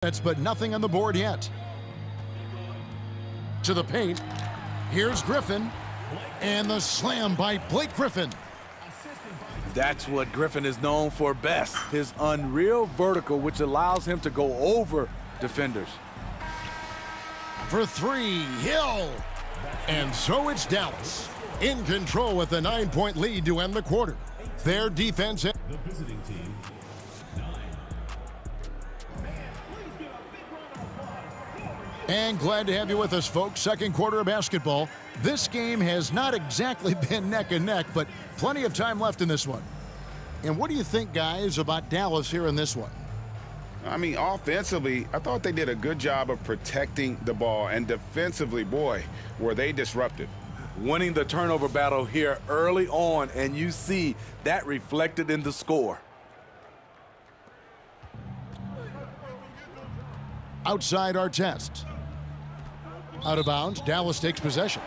But nothing on the board yet. To the paint. Here's Griffin. And the slam by Blake Griffin. That's what Griffin is known for best, his unreal vertical, which allows him to go over defenders. For three, Hill. And so it's Dallas in control with a 9-point lead to end the quarter. Their defense. The visiting team, 9. And glad to have you with us, folks. Second quarter of basketball. This game has not exactly been neck and neck, but plenty of time left in this one. And what do you think, guys, about Dallas here in this one? I mean, offensively, I thought they did a good job of protecting the ball. And defensively, boy, were they disruptive. Winning the turnover battle here early on, and you see that reflected in the score. Outside our test. Out of bounds, Dallas takes possession.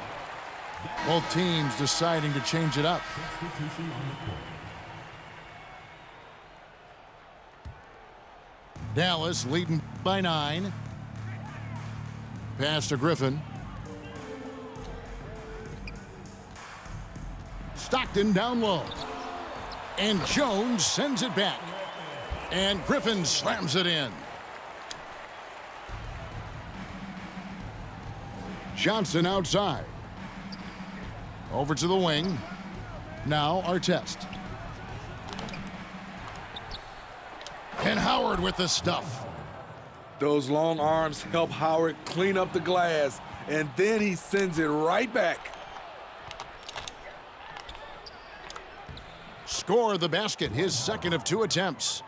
Both teams deciding to change it up. Substitution on the court. Dallas leading by 9. Pass to Griffin. Stockton down low. And Jones sends it back. And Griffin slams it in. Johnson outside. Over to the wing. Now Artest. And Howard with the stuff. Those long arms help Howard clean up the glass, and then he sends it right back. Score the basket, his second of 2 attempts.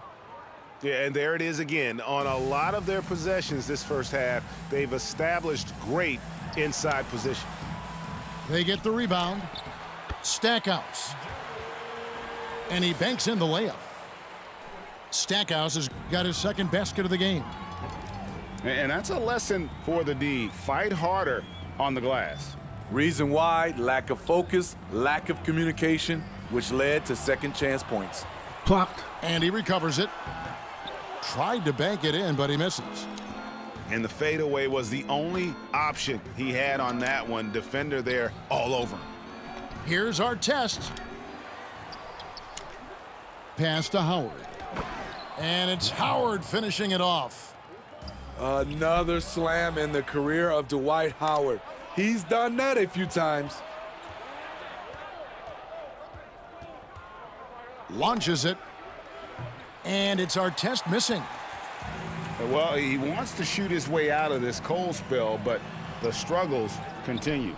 Yeah, and there it is again. On a lot of their possessions this first half, they've established great inside position. They get the rebound. Stackhouse. And he banks in the layup. Stackhouse has got his second basket of the game. And that's a lesson for the D. Fight harder on the glass. Reason why: lack of focus, lack of communication, which led to second chance points. Plopped. And he recovers it. Tried to bank it in, but he misses. And the fadeaway was the only option he had on that one. Defender there all over him. Here's our test. Pass to Howard. And it's Howard finishing it off. Another slam in the career of Dwight Howard. He's done that a few times. Launches it. And it's Artest missing. Well, he wants to shoot his way out of this cold spell, but the struggles continue.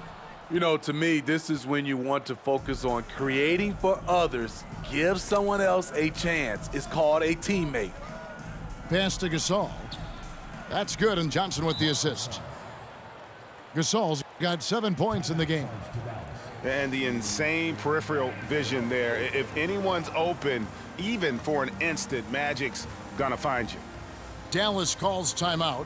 You know, to me, this is when you want to focus on creating for others. Give someone else a chance. It's called a teammate. Pass to Gasol. That's good, and Johnson with the assist. Gasol's got 7 points in the game. And the insane peripheral vision there. If anyone's open, even for an instant, Magic's gonna find you. Dallas calls timeout.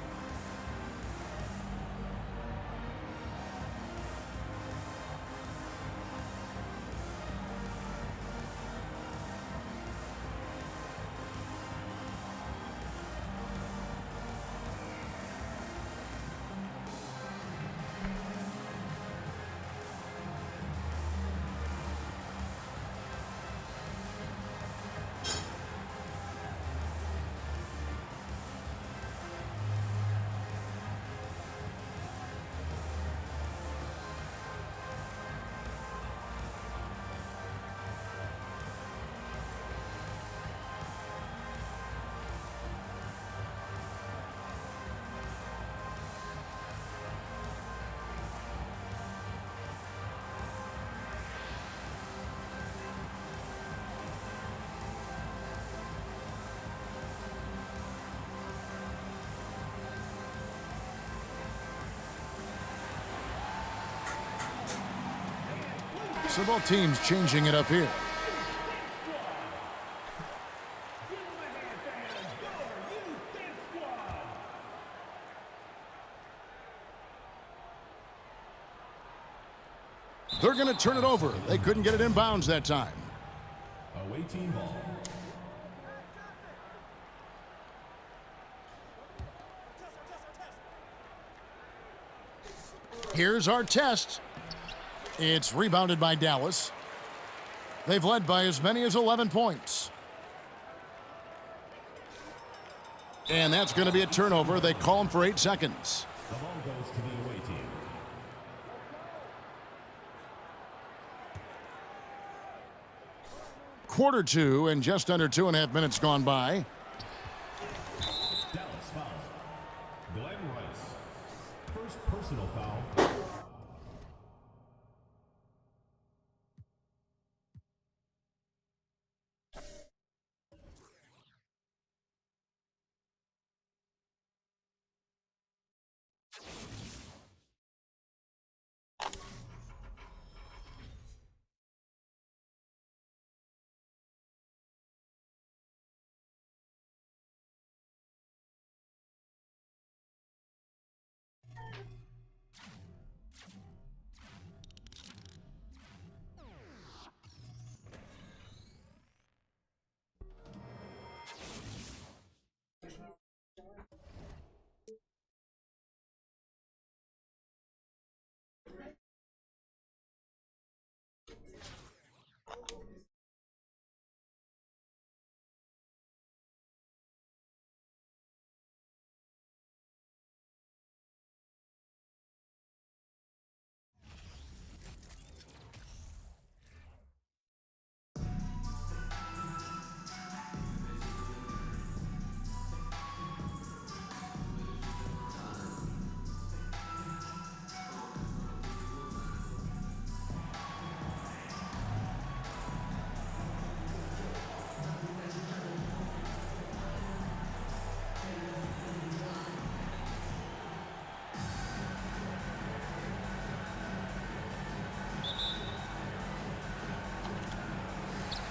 So both teams changing it up here. They're going to turn it over. They couldn't get it in bounds that time. Away team ball. Here's our test. It's rebounded by Dallas. They've led by as many as 11 points. And that's going to be a turnover. They call him for 8 seconds. The ball goes to the away team. Quarter 2 and just under 2.5 minutes gone by. Dallas foul. Glenn Rice. First personal foul.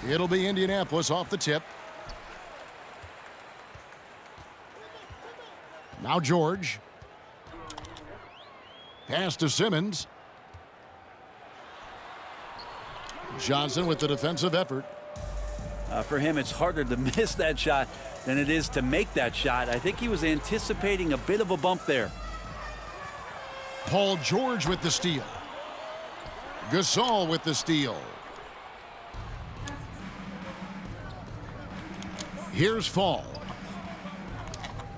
It'll be Indianapolis off the tip. Now George. Pass to Simmons. Johnson with the defensive effort. For him, it's harder to miss that shot than it is to make that shot. I think he was anticipating a bit of a bump there. Paul George with the steal. Gasol with the steal. Here's Fall.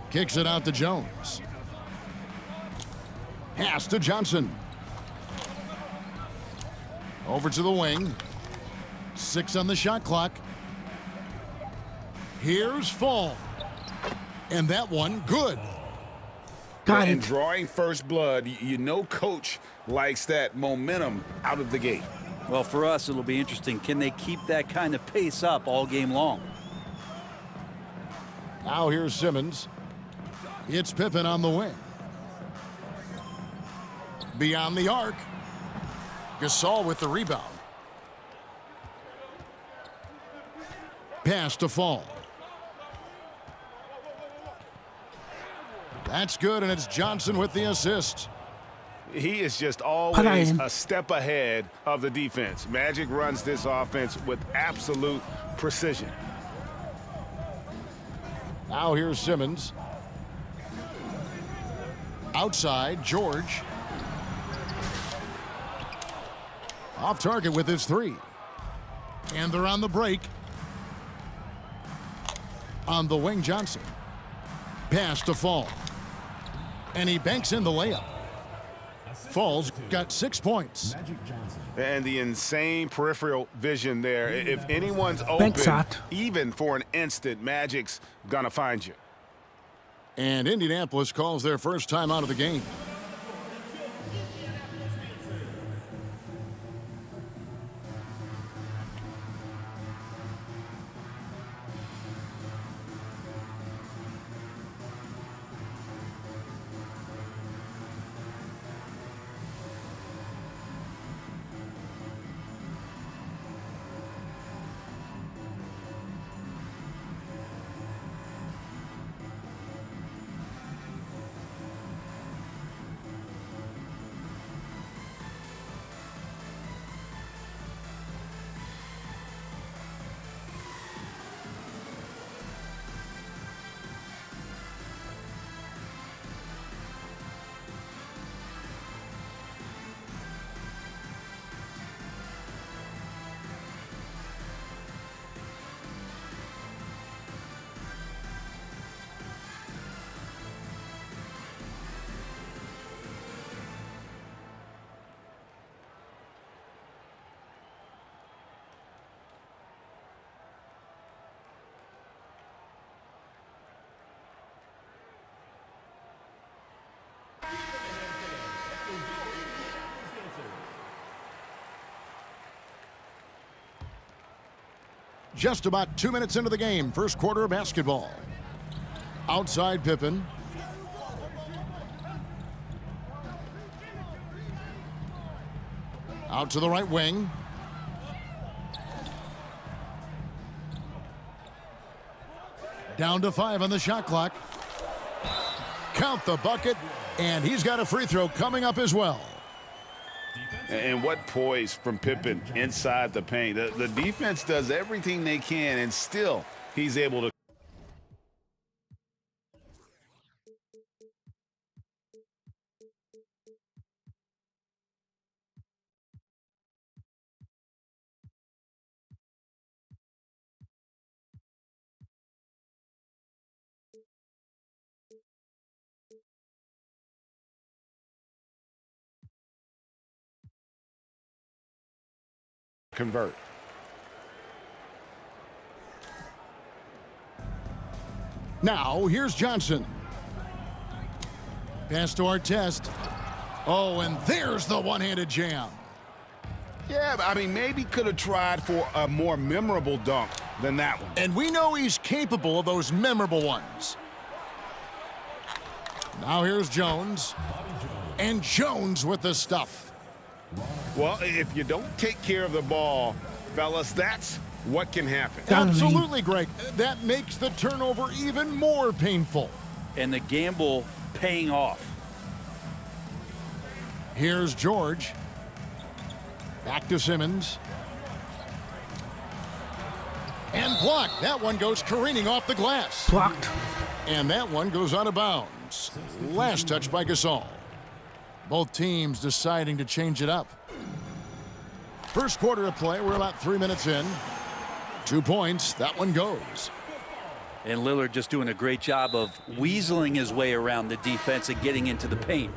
Kicks it out to Jones. Pass to Johnson. Over to the wing. 6 on the shot clock. Here's Fall. And that one, good. Got And it. drawing first blood, you know coach likes that momentum out of the gate. Well, for us, it'll be interesting. Can they keep that kind of pace up all game long? Now here's Simmons. It's Pippen on the wing. Beyond the arc. Gasol with the rebound. Pass to Fall. That's good, and it's Johnson with the assist. He is just always a step ahead of the defense. Magic runs this offense with absolute precision. Now here's Simmons. Outside, George. Off target with his 3. And they're on the break. On the wing, Johnson. Pass to Fall. And he banks in the layup. Fall's got 6 points. Magic Johnson. And the insane peripheral vision there. If anyone's open, shot. even for an instant, Magic's gonna find you. And Indianapolis calls their first time out of the game. Just about 2 minutes into the game, first quarter of basketball. Outside Pippen. Out to the right wing. Down to 5 on the shot clock. Count the bucket, and he's got a free throw coming up as well. And what poise from Pippen inside the paint. The defense does everything they can, and still he's able to. Convert. Now, here's Johnson. Pass to Artest. Oh, and there's the one-handed jam. Yeah, I mean, maybe could have tried for a more memorable dunk than that one. And we know he's capable of those memorable ones. Now here's Jones. And Jones with the stuff. Well, if you don't take care of the ball, fellas, that's what can happen. Absolutely, Greg. That makes the turnover even more painful. And the gamble paying off. Here's George. Back to Simmons. And blocked. That one goes careening off the glass. Blocked. And that one goes out of bounds. Last touch by Gasol. Both teams deciding to change it up. First quarter of play, we're about 3 minutes in. 2 points, that one goes. And Lillard just doing a great job of weaseling his way around the defense and getting into the paint.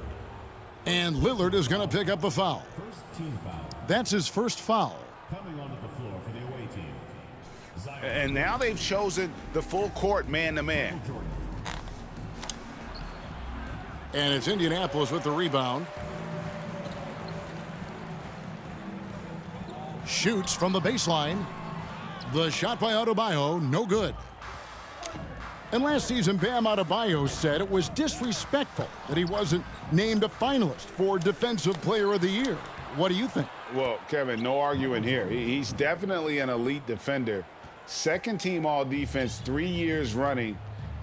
And Lillard is going to pick up a foul. First team foul. That's his first foul. Coming onto the floor for the away team. Zion. And now they've chosen the full court man-to-man. Jordan. And it's Indianapolis with the rebound. Shoots from the baseline. The shot by Adebayo, no good. And last season, Bam Adebayo said it was disrespectful that he wasn't named a finalist for Defensive Player of the Year. What do you think? Well, Kevin, no arguing here. He's definitely an elite defender. Second team all-defense 3 years running.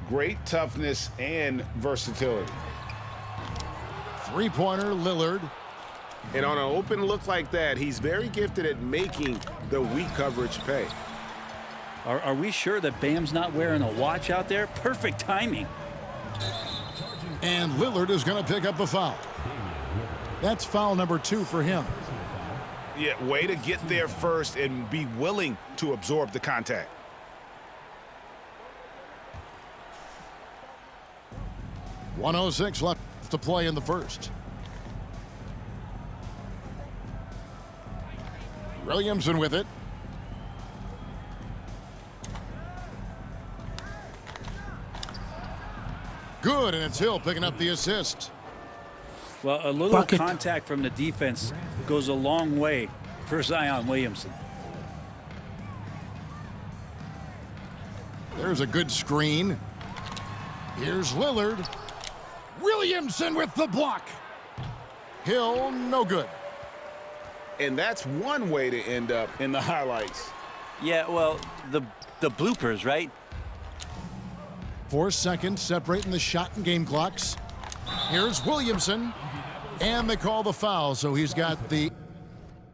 Great toughness and versatility. Three-pointer, Lillard. And on an open look like that, he's very gifted at making the weak coverage pay. Are we sure that Bam's not wearing a watch out there? Perfect timing. And Lillard is going to pick up a foul. That's foul number 2 for him. Yeah, way to get there first and be willing to absorb the contact. .106 left to play in the first. Williamson with it. Good, and it's Hill picking up the assist. Well, a little Bucket. contact from the defense goes a long way for Zion Williamson. There's a good screen. Here's Lillard. Williamson with the block. Hill, no good. And that's one way to end up in the highlights. Yeah, well, the bloopers, right? 4 seconds separating the shot and game clocks. Here's Williamson. And they call the foul, so he's got the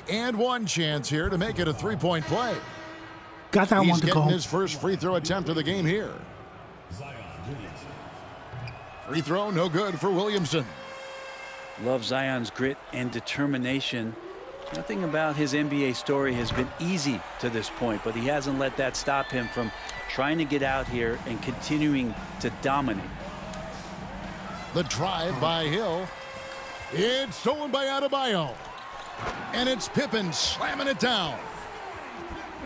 and one chance here to make it a three-point play. Got that He's one to getting go. his first free throw attempt of the game here. Zion Williamson. Free throw, no good for Williamson. Love Zion's grit and determination. Nothing about his NBA story has been easy to this point, but he hasn't let that stop him from trying to get out here and continuing to dominate. The drive by Hill. It's stolen by Adebayo. And it's Pippen slamming it down.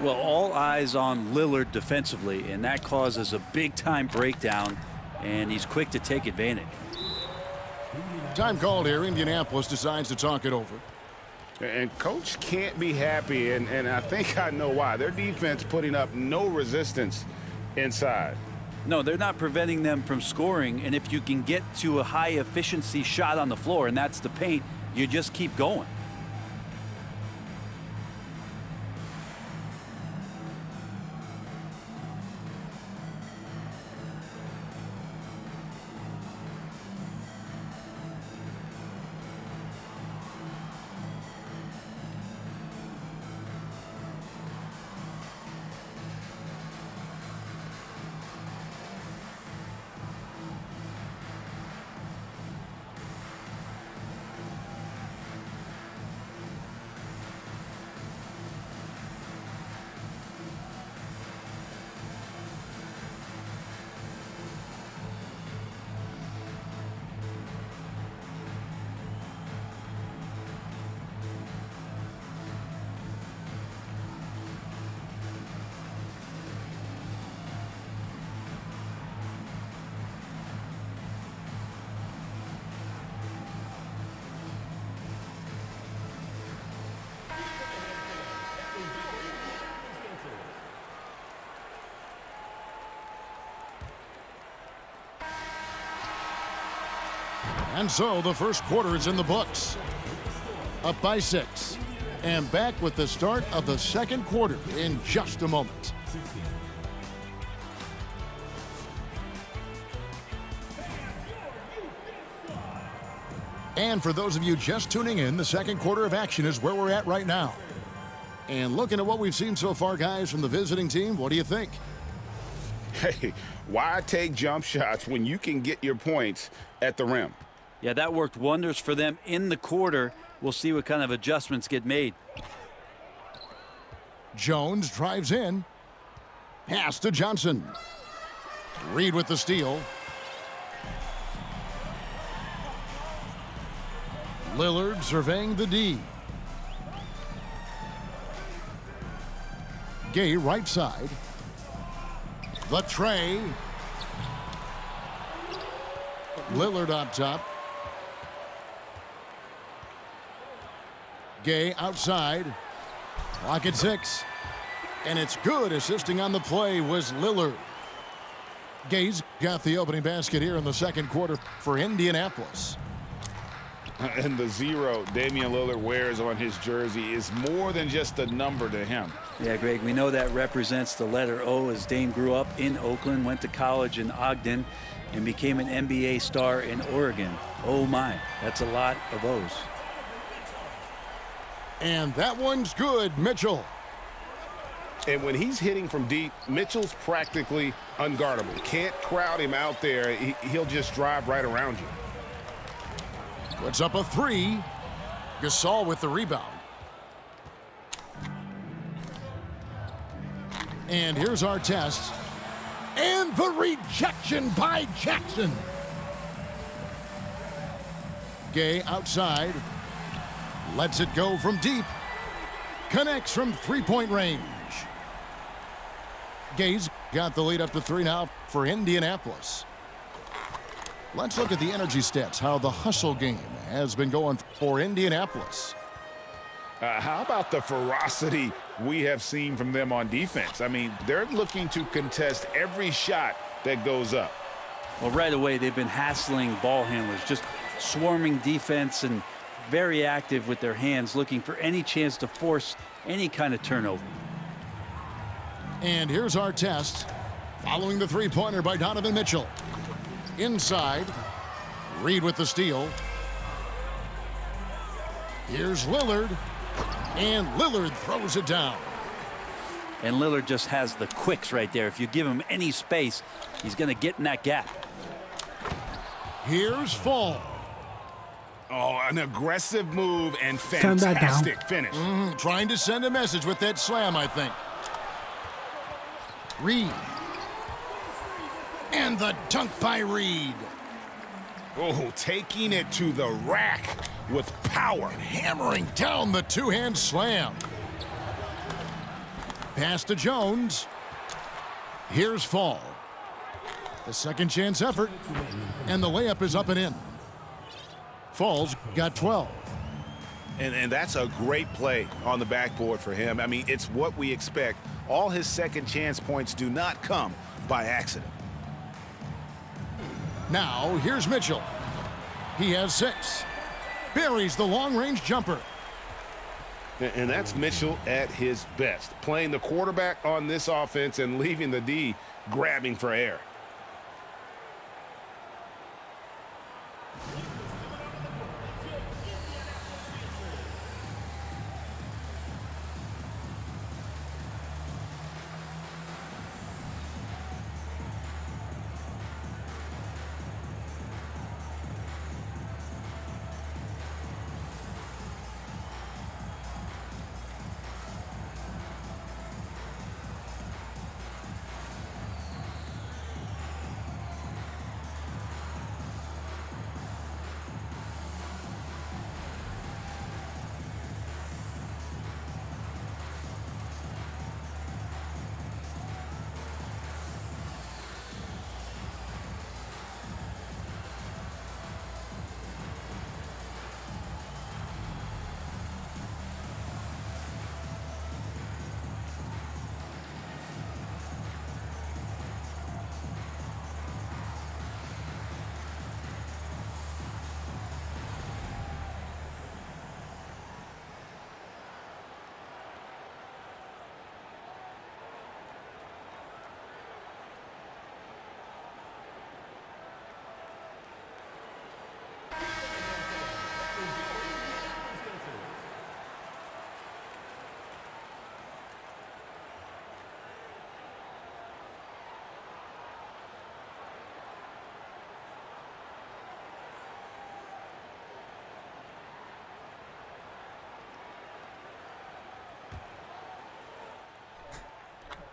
Well, all eyes on Lillard defensively, and that causes a big-time breakdown, and he's quick to take advantage. Time called here. Indianapolis decides to talk it over. And coach can't be happy, and I think I know why. Their defense putting up no resistance inside. No, they're not preventing them from scoring, and if you can get to a high efficiency shot on the floor, and that's the paint, you just keep going. And so the first quarter is in the books. Up by 6. And back with the start of the second quarter in just a moment. And for those of you just tuning in, the second quarter of action is where we're at right now. And looking at what we've seen so far, guys, from the visiting team, what do you think? Hey, why take jump shots when you can get your points at the rim? Yeah, that worked wonders for them in the quarter. We'll see what kind of adjustments get made. Jones drives in. Pass to Johnson. Reed with the steal. Lillard surveying the D. Gay right side. The tray. Lillard on top. Gay outside. Clock at 6. And it's good. Assisting on the play was Lillard. Gay's got the opening basket here in the second quarter for Indianapolis. And the 0 Damian Lillard wears on his jersey is more than just a number to him. Yeah, Greg, we know that represents the letter O, as Dame grew up in Oakland, went to college in Ogden, and became an NBA star in Oregon. Oh my, that's a lot of O's. And that one's good, Mitchell. And when he's hitting from deep, Mitchell's practically unguardable. Can't crowd him out there. He'll just drive right around you. Puts up a 3. Gasol with the rebound. And here's our test. And the rejection by Jackson. Gay outside. Lets it go from deep. Connects from three-point range. Gay's got the lead up to 3 now for Indianapolis. Let's look at the energy stats, how the hustle game has been going for Indianapolis. How about the ferocity we have seen from them on defense? I mean, they're looking to contest every shot that goes up. Well, right away, they've been hassling ball handlers, just swarming defense and very active with their hands, looking for any chance to force any kind of turnover. And here's our test. Following the three-pointer by Donovan Mitchell. Inside. Reed with the steal. Here's Lillard. And Lillard throws it down. And Lillard just has the quicks right there. If you give him any space, he's going to get in that gap. Here's Fall. Oh, an aggressive move and Turn that down. fantastic finish. Trying to send a message with that slam, I think. Reed. And the dunk by Reed. Oh, taking it to the rack with power. Hammering down the two-hand slam. Pass to Jones. Here's Fall. The second chance effort. And the layup is up and in. Fall's got 12. And that's a great play on the backboard for him. I mean, it's what we expect. All his second chance points do not come by accident. Now, here's Mitchell. He has 6. Buries the long-range jumper. And that's Mitchell at his best, playing the quarterback on this offense and leaving the D grabbing for air.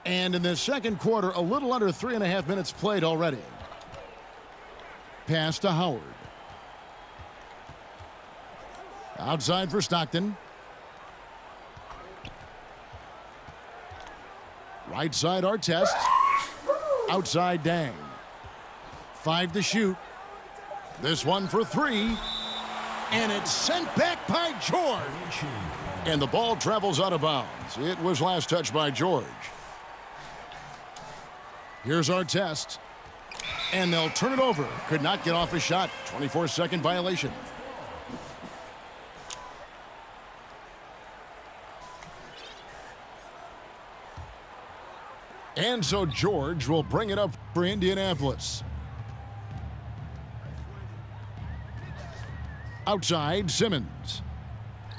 And in the second quarter, a little under 3.5 minutes played already. Pass to Howard. Outside for Stockton. Right side Artest. Outside Dang. 5 to shoot. This one for 3. And it's sent back by George. And the ball travels out of bounds. It was last touched by George. Here's Artest. And they'll turn it over. Could not get off a shot. 24-second violation. And so George will bring it up for Indianapolis. Outside, Simmons.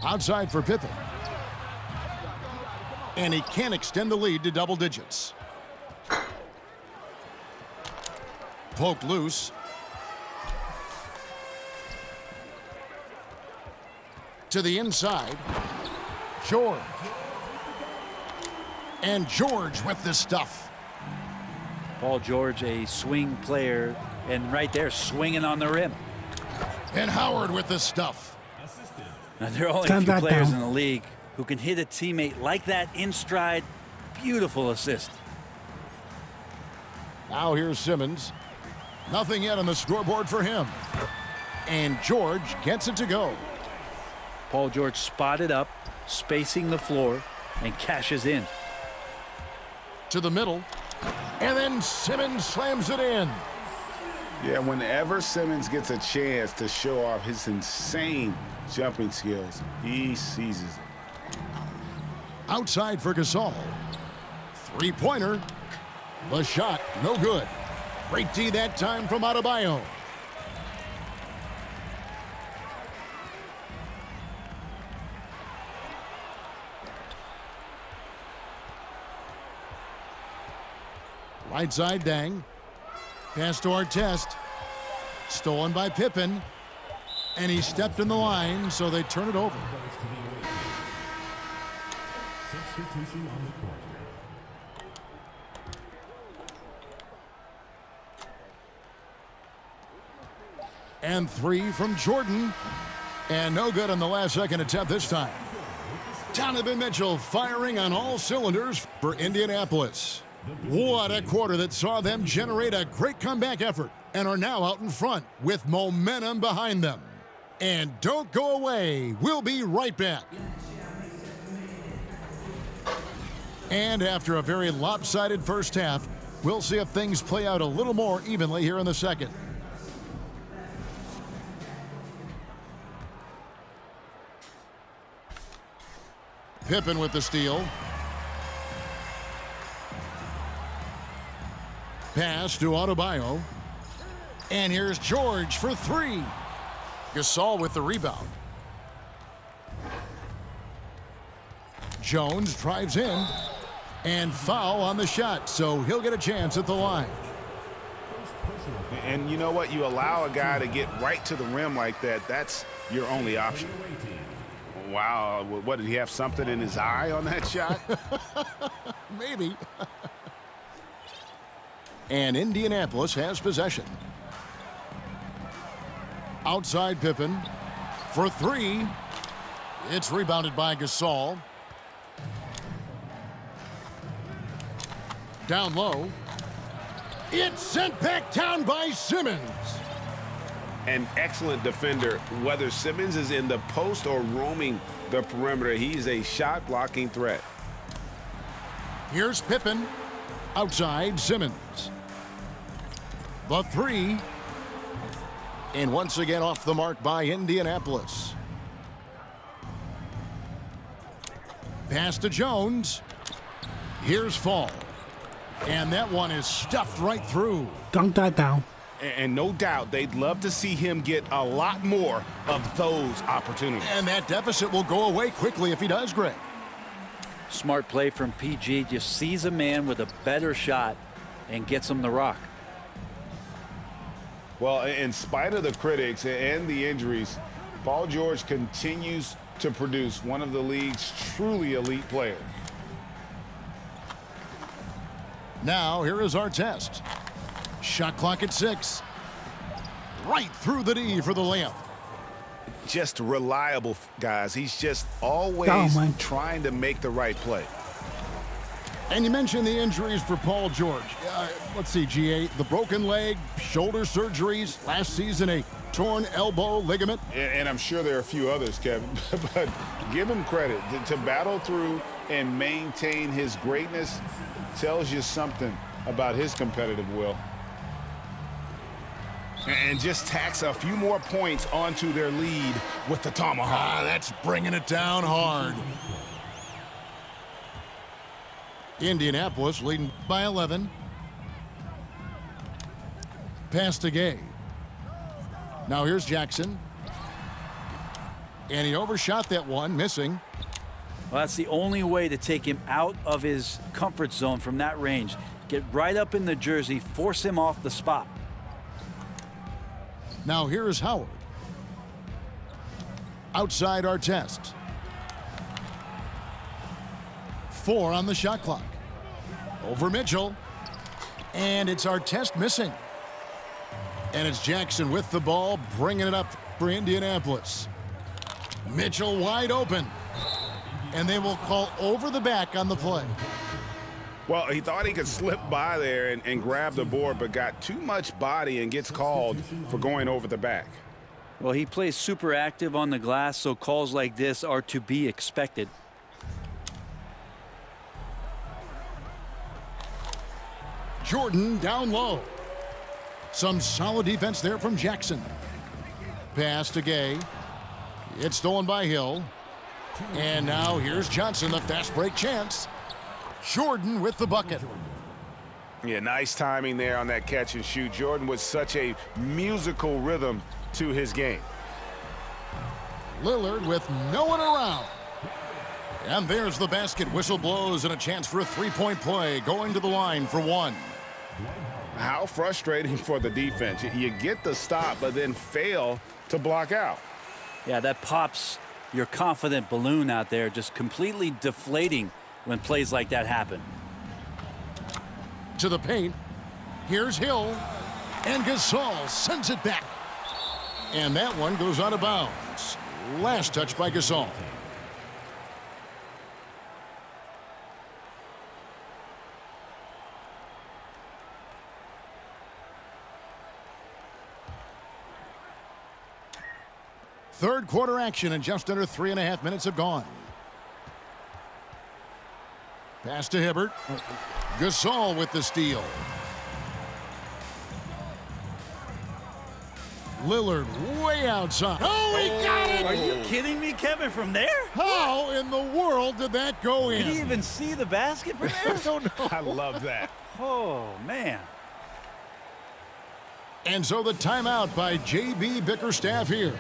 Outside for Pippen. And he can't extend the lead to double digits. Poked loose. To the inside. George. And George with the stuff. Paul George, a swing player, and right there swinging on the rim. And Howard with the stuff. Now, there are only a Stand few that players down. in the league who can hit a teammate like that in stride. Beautiful assist. Now here's Simmons. Nothing yet on the scoreboard for him. And George gets it to go. Paul George spotted up, spacing the floor, and cashes in. To the middle. And then Simmons slams it in. Yeah, whenever Simmons gets a chance to show off his insane jumping skills, he seizes it. Outside for Gasol. Three-pointer. The shot, no good. Great D that time from Adebayo. Right side, Dang. Pass to Artest. Stolen by Pippen. And he stepped in the line, so they turn it over. Substitution on the court. And 3 from Jordan. And no good on the last second attempt this time. Donovan Mitchell firing on all cylinders for Indianapolis. What a quarter that saw them generate a great comeback effort and are now out in front with momentum behind them. And don't go away. We'll be right back. And after a very lopsided first half, we'll see if things play out a little more evenly here in the second. Pippen with the steal. Pass to Adebayo. And here's George for three. Gasol with the rebound. Jones drives in. And foul on the shot, so he'll get a chance at the line. And you know what? You allow a guy to get right to the rim like that, that's your only option. Wow, what, did he have something in his eye on that shot? Maybe. And Indianapolis has possession. Outside Pippen for three. It's rebounded by Gasol. Down low. It's sent back down by Simmons. An excellent defender, whether Simmons is in the post or roaming the perimeter. He's a shot-blocking threat. Here's Pippen. Outside Simmons. The three. And once again off the mark by Indianapolis. Pass to Jones. Here's Fall. And that one is stuffed right through. Dunk that down. And no doubt they'd love to see him get a lot more of those opportunities. And that deficit will go away quickly if he does, Greg. Smart play from PG. Just sees a man with a better shot and gets him the rock. Well, in spite of the critics and the injuries, Paul George continues to produce one of the league's truly elite players. Now, here is our test. Shot clock at 6. Right through the D for the layup. Just reliable, guys. He's just always trying to make the right play. And you mentioned the injuries for Paul George. Let's see, GA, the broken leg, shoulder surgeries, last season a torn elbow ligament. And I'm sure there are a few others, Kevin, but give him credit. To battle through and maintain his greatness tells you something about his competitive will. And just tacks a few more points onto their lead with the tomahawk. That's bringing it down hard. Indianapolis leading by 11. Pass to Gay. Now here's Jackson. And he overshot that one, missing. Well, that's the only way to take him out of his comfort zone from that range. Get right up in the jersey, force him off the spot. Now here is Howard. Outside our test. 4 on the shot clock. Over Mitchell. And it's our test missing. And it's Jackson with the ball, bringing it up for Indianapolis. Mitchell wide open. And they will call over the back on the play. Well, he thought he could slip by there and grab the board, but got too much body and gets called for going over the back. Well, he plays super active on the glass, so calls like this are to be expected. Jordan down low. Some solid defense there from Jackson. Pass to Gay. It's stolen by Hill. And now here's Johnson, the fast break chance. Jordan with the bucket. Yeah, nice timing there on that catch and shoot. Jordan with such a musical rhythm to his game. Lillard with no one around. And there's the basket. Whistle blows and a chance for a three-point play going to the line for one. How frustrating for the defense. You get the stop, but then fail to block out. Yeah, that pops your confident balloon out there, just completely deflating when plays like that happen. To the paint. Here's Hill. And Gasol sends it back. And that one goes out of bounds. Last touch by Gasol. Third quarter action and just under 3.5 minutes have gone. Pass to Hibbert. Gasol with the steal. Lillard way outside. Oh, he got it! Are you kidding me, Kevin, from there? How in the world did that go in? Did he even see the basket from there? I don't know. I love that. Oh, man. And so the timeout by J.B. Bickerstaff here.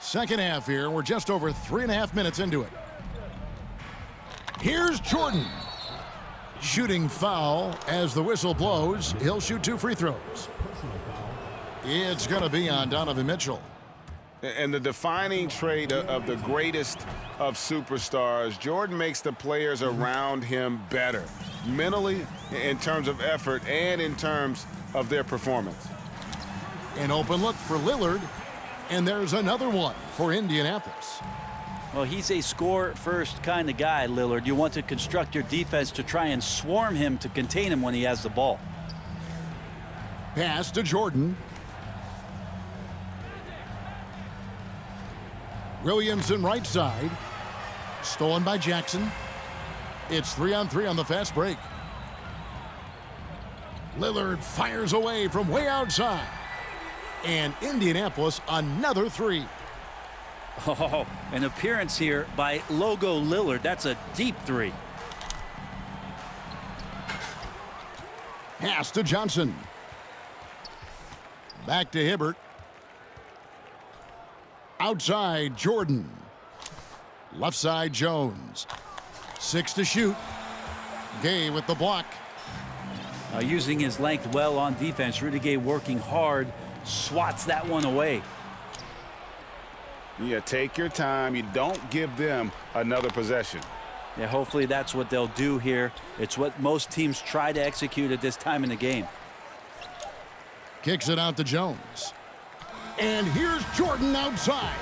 Second half here. We're just over 3.5 minutes into it. Here's Jordan. Shooting foul as the whistle blows. He'll shoot 2 free throws. It's going to be on Donovan Mitchell. And the defining trait of the greatest of superstars, Jordan makes the players around him better, mentally, in terms of effort, and in terms of their performance. An open look for Lillard. And there's another one for Indianapolis. Well, he's a score-first kind of guy, Lillard. You want to construct your defense to try and swarm him to contain him when he has the ball. Pass to Jordan. Williamson right side. Stolen by Jackson. It's 3-on-3 on the fast break. Lillard fires away from way outside. And Indianapolis another 3. Oh, an appearance here by Logo Lillard. That's a deep 3. Pass to Johnson. Back to Hibbert. Outside Jordan. Left side Jones. 6 to shoot. Gay with the block. Using his length well on defense. Rudy Gay working hard. Swats that one away. Yeah, take your time. You don't give them another possession. Yeah, hopefully that's what they'll do here. It's what most teams try to execute at this time in the game. Kicks it out to Jones. And here's Jordan outside.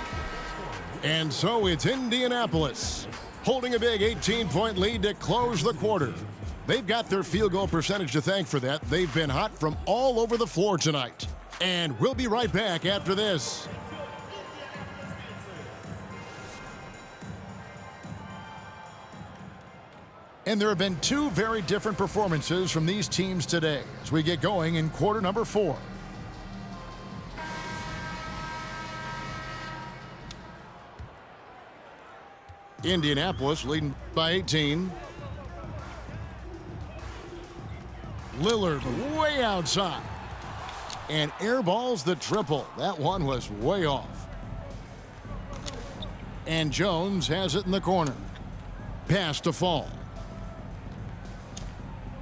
And so it's Indianapolis holding a big 18-point lead to close the quarter. They've got their field goal percentage to thank for that. They've been hot from all over the floor tonight. And we'll be right back after this. And there have been 2 very different performances from these teams today as we get going in quarter number 4. Indianapolis leading by 18. Lillard way outside. And airballs the triple. That one was way off. And Jones has it in the corner. Pass to Fall.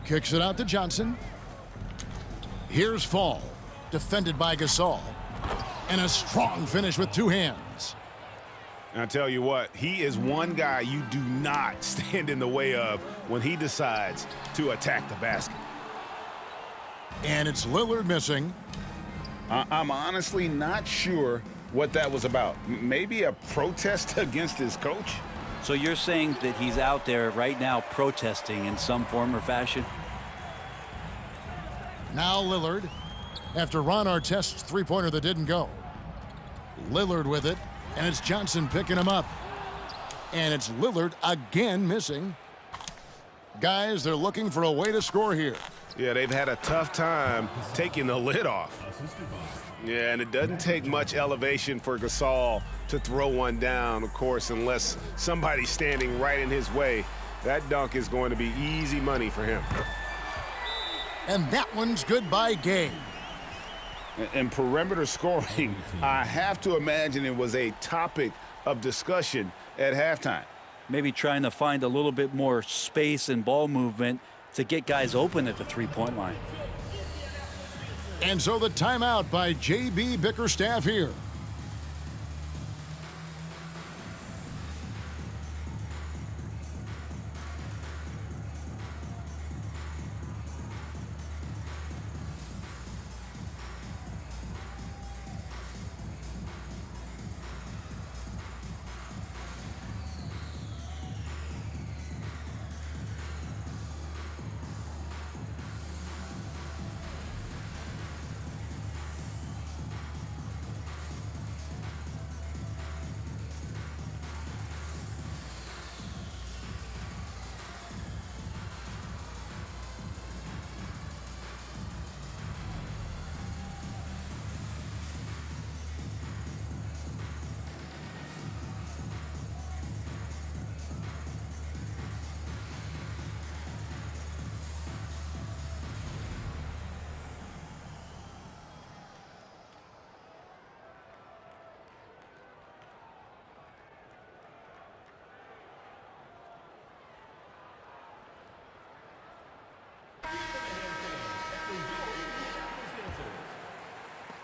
Kicks it out to Johnson. Here's Fall. Defended by Gasol. And a strong finish with 2 hands. And I tell you what, he is one guy you do not stand in the way of when he decides to attack the basket. And it's Lillard missing. I'm honestly not sure what that was about. Maybe a protest against his coach? So you're saying that he's out there right now protesting in some form or fashion? Now Lillard, after Ron Artest's 3-pointer that didn't go. Lillard with it, and it's Johnson picking him up. And it's Lillard again missing. Guys, they're looking for a way to score here. Yeah, they've had a tough time taking the lid off. Yeah, and it doesn't take much elevation for Gasol to throw one down, of course, unless somebody's standing right in his way. That dunk is going to be easy money for him. And that one's good by Gay. And perimeter scoring, I have to imagine it was a topic of discussion at halftime. Maybe trying to find a little bit more space and ball movement to get guys open at the three-point line. And so the timeout by J.B. Bickerstaff here.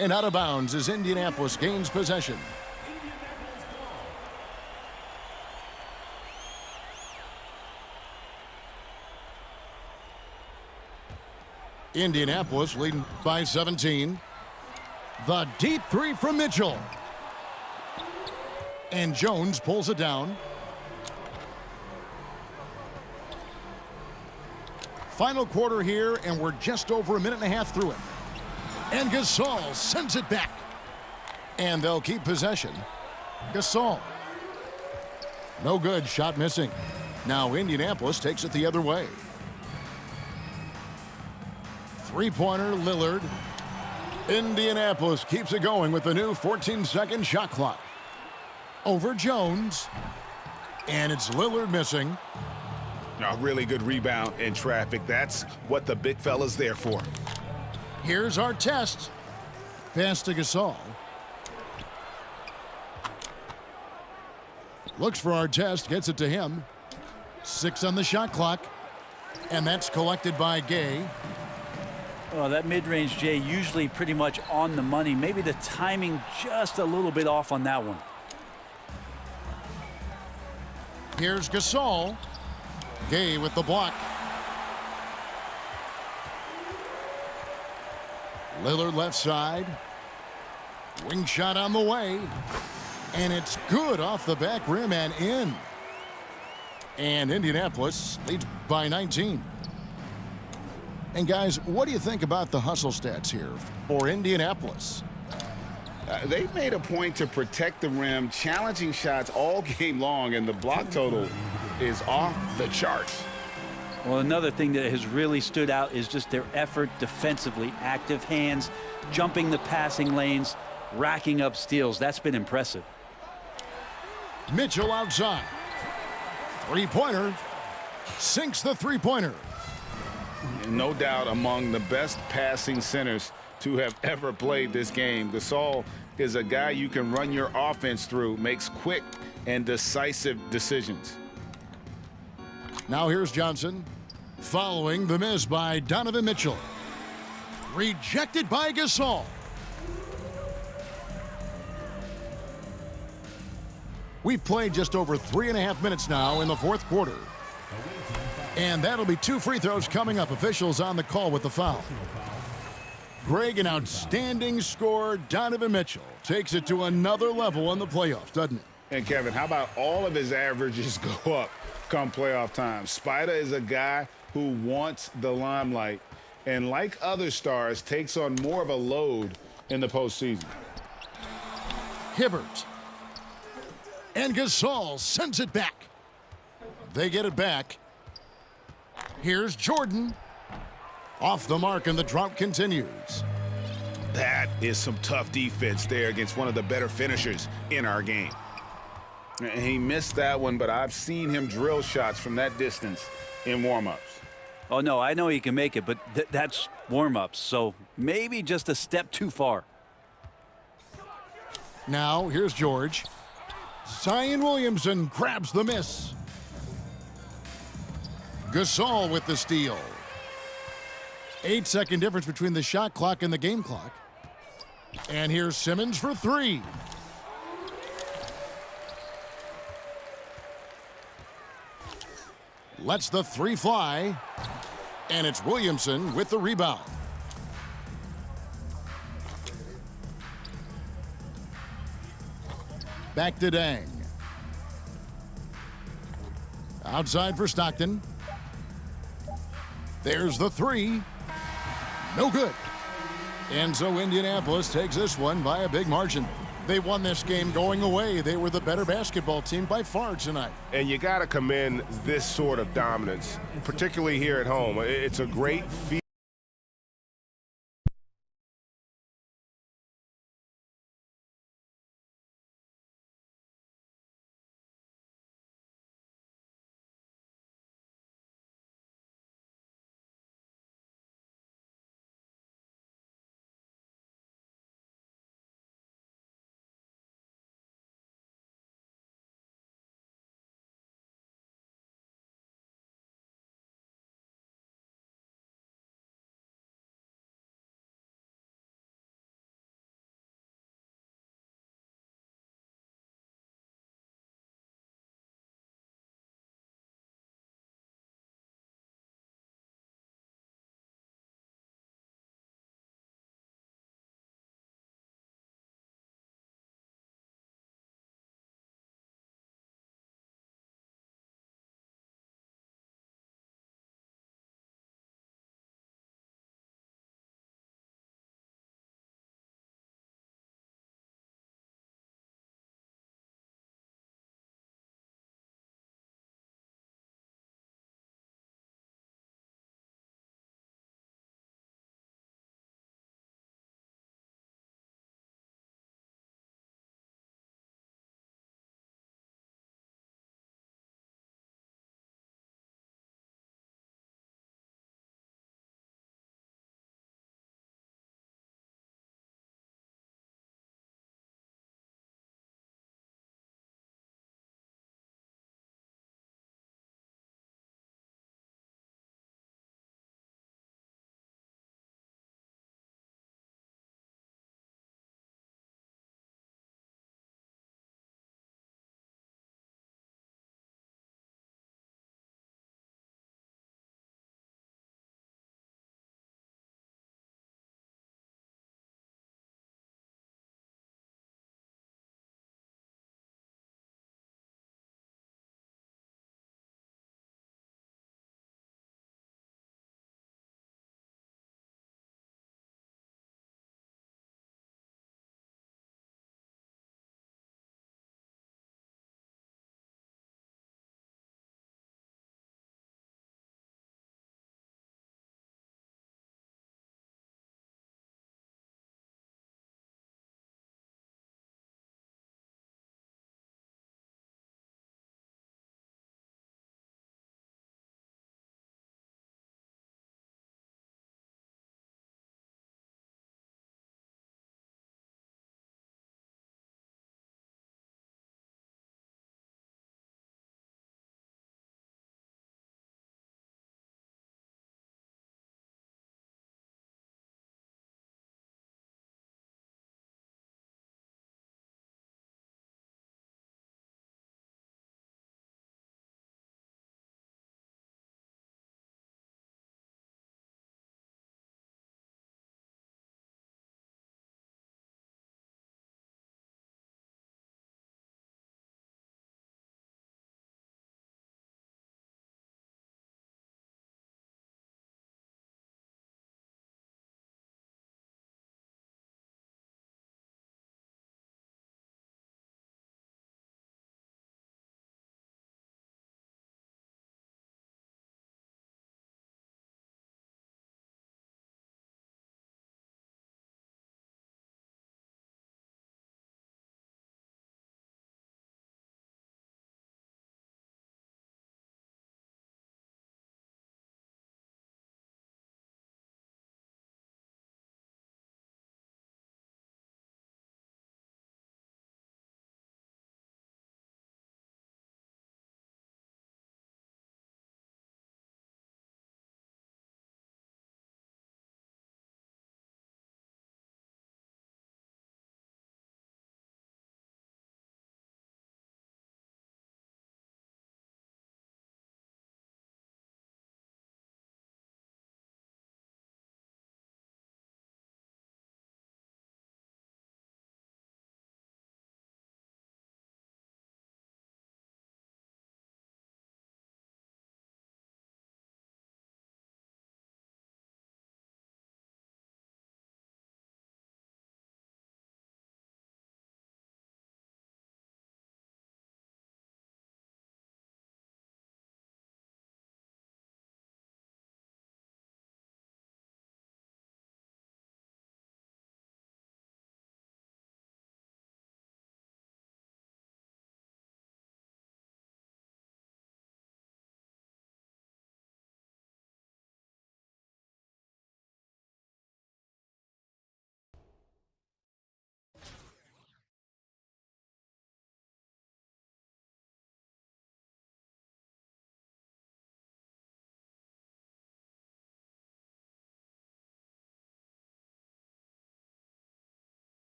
And out of bounds as Indianapolis gains possession. Indianapolis leading by 17. The deep three from Mitchell. And Jones pulls it down. Final quarter here, and we're just over a minute and a half through it. And Gasol sends it back. And they'll keep possession. Gasol. No good, shot missing. Now Indianapolis takes it the other way. Three-pointer, Lillard. Indianapolis keeps it going with the new 14-second shot clock. Over Jones. And it's Lillard missing. A really good rebound in traffic. That's what the big fella's there for. Here's our test. Pass to Gasol. Looks for our test, gets it to him. 6 on the shot clock. And that's collected by Gay. Oh, that mid-range, Jay, usually pretty much on the money. Maybe the timing just a little bit off on that one. Here's Gasol. Gay with the block. Lillard left side. Wing shot on the way. And it's good off the back rim and in. And Indianapolis leads by 19. And guys, what do you think about the hustle stats here for Indianapolis? They've made a point to protect the rim, challenging shots all game long, and the block total is off the charts. Well, another thing that has really stood out is just their effort defensively. Active hands, jumping the passing lanes, racking up steals. That's been impressive. Mitchell outside. Three-pointer. Sinks the three-pointer. No doubt among the best passing centers to have ever played this game. Gasol is a guy you can run your offense through, makes quick and decisive decisions. Now here's Johnson. Following the miss by Donovan Mitchell. Rejected by Gasol. We've played just over 3.5 minutes now in the fourth quarter. And that'll be 2 free throws coming up. Officials on the call with the foul. Greg, an outstanding scorer. Donovan Mitchell takes it to another level in the playoffs, doesn't it? And Kevin, how about all of his averages go up come playoff time? Spider is a guy who wants the limelight, and like other stars, takes on more of a load in the postseason. Hibbert. And Gasol sends it back. They get it back. Here's Jordan. Off the mark, and the drought continues. That is some tough defense there against one of the better finishers in our game. He missed that one, but I've seen him drill shots from that distance in warm-ups. Oh, no, I know he can make it, but that's warm-ups, so maybe just a step too far. Now, here's George. Zion Williamson grabs the miss. Gasol with the steal. 8-second difference between the shot clock and the game clock. And here's Simmons for three. Lets the three fly. And it's Williamson with the rebound. Back to Dang. Outside for Stockton. There's the three. No good. And so Indianapolis takes this one by a big margin. They won this game going away. They were the better basketball team by far tonight. And you got to commend this sort of dominance, particularly here at home. It's a great feat.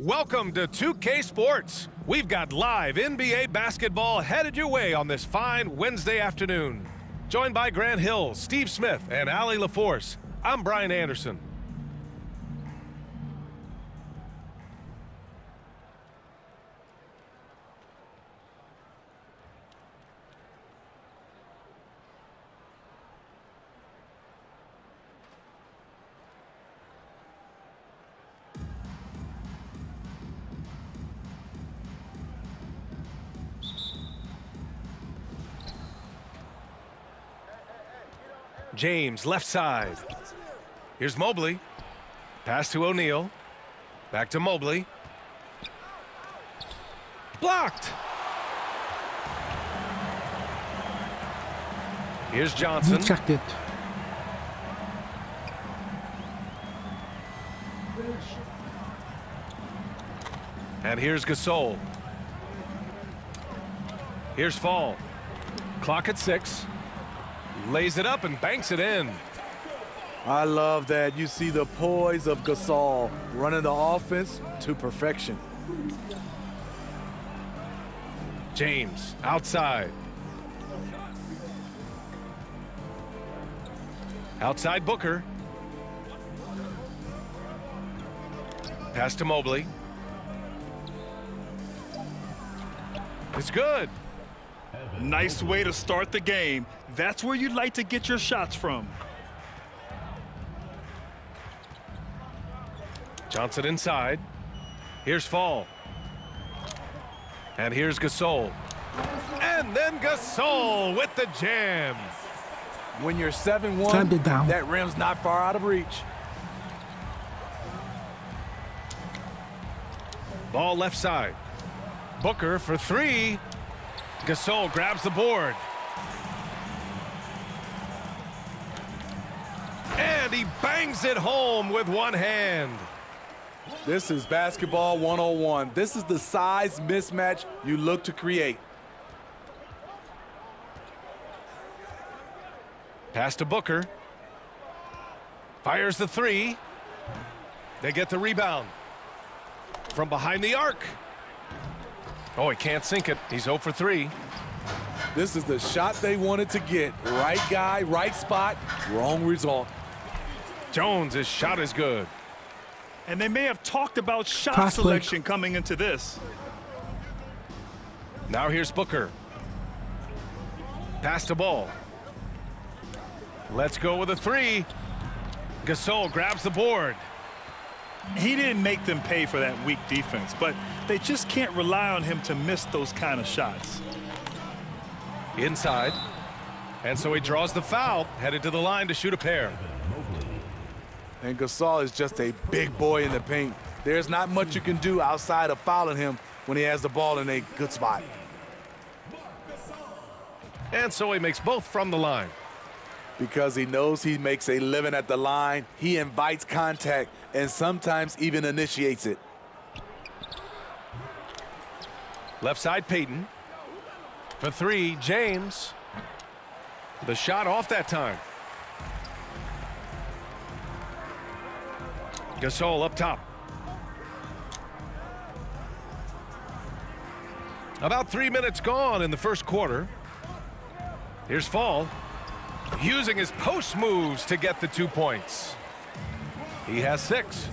Welcome to 2K Sports. We've got live NBA basketball headed your way on this fine Wednesday afternoon. Joined by Grant Hill, Steve Smith, and Allie LaForce, I'm Brian Anderson. James, left side. Here's Mobley. Pass to O'Neal. Back to Mobley. Blocked. Here's Johnson. He checked it. And here's Gasol. Here's Fall. Clock at 6. Lays it up and banks it in. I love that. You see the poise of Gasol running the offense to perfection. James outside. Outside Booker. Pass to Mobley. It's good. Nice way to start the game. That's where you'd like to get your shots from. Johnson inside. Here's Fall. And here's Gasol. And then Gasol with the jam. When you're Slammed 7-1, it down. that rim's not far out of reach. Ball left side. Booker for 3. Gasol grabs the board. And he bangs it home with one hand. This is basketball 101. This is the size mismatch you look to create. Pass to Booker. Fires the 3. They get the rebound. From behind the arc. Oh, he can't sink it. He's 0 for 3. This is the shot they wanted to get. Right guy, right spot, wrong result. Jones' shot is good. And they may have talked about shot Fast break. selection coming into this. Now here's Booker. Pass to Ball. Let's go with a 3. Gasol grabs the board. He didn't make them pay for that weak defense, but they just can't rely on him to miss those kind of shots. Inside. And so he draws the foul, headed to the line to shoot a pair. And Gasol is just a big boy in the paint. There's not much you can do outside of fouling him when he has the ball in a good spot. And so he makes both from the line. Because he knows he makes a living at the line, he invites contact and sometimes even initiates it. Left side, Payton. For 3, James. The shot off that time. Gasol up top. About 3 minutes gone in the first quarter. Here's Fall. Using his post moves to get the 2 points. He has 6.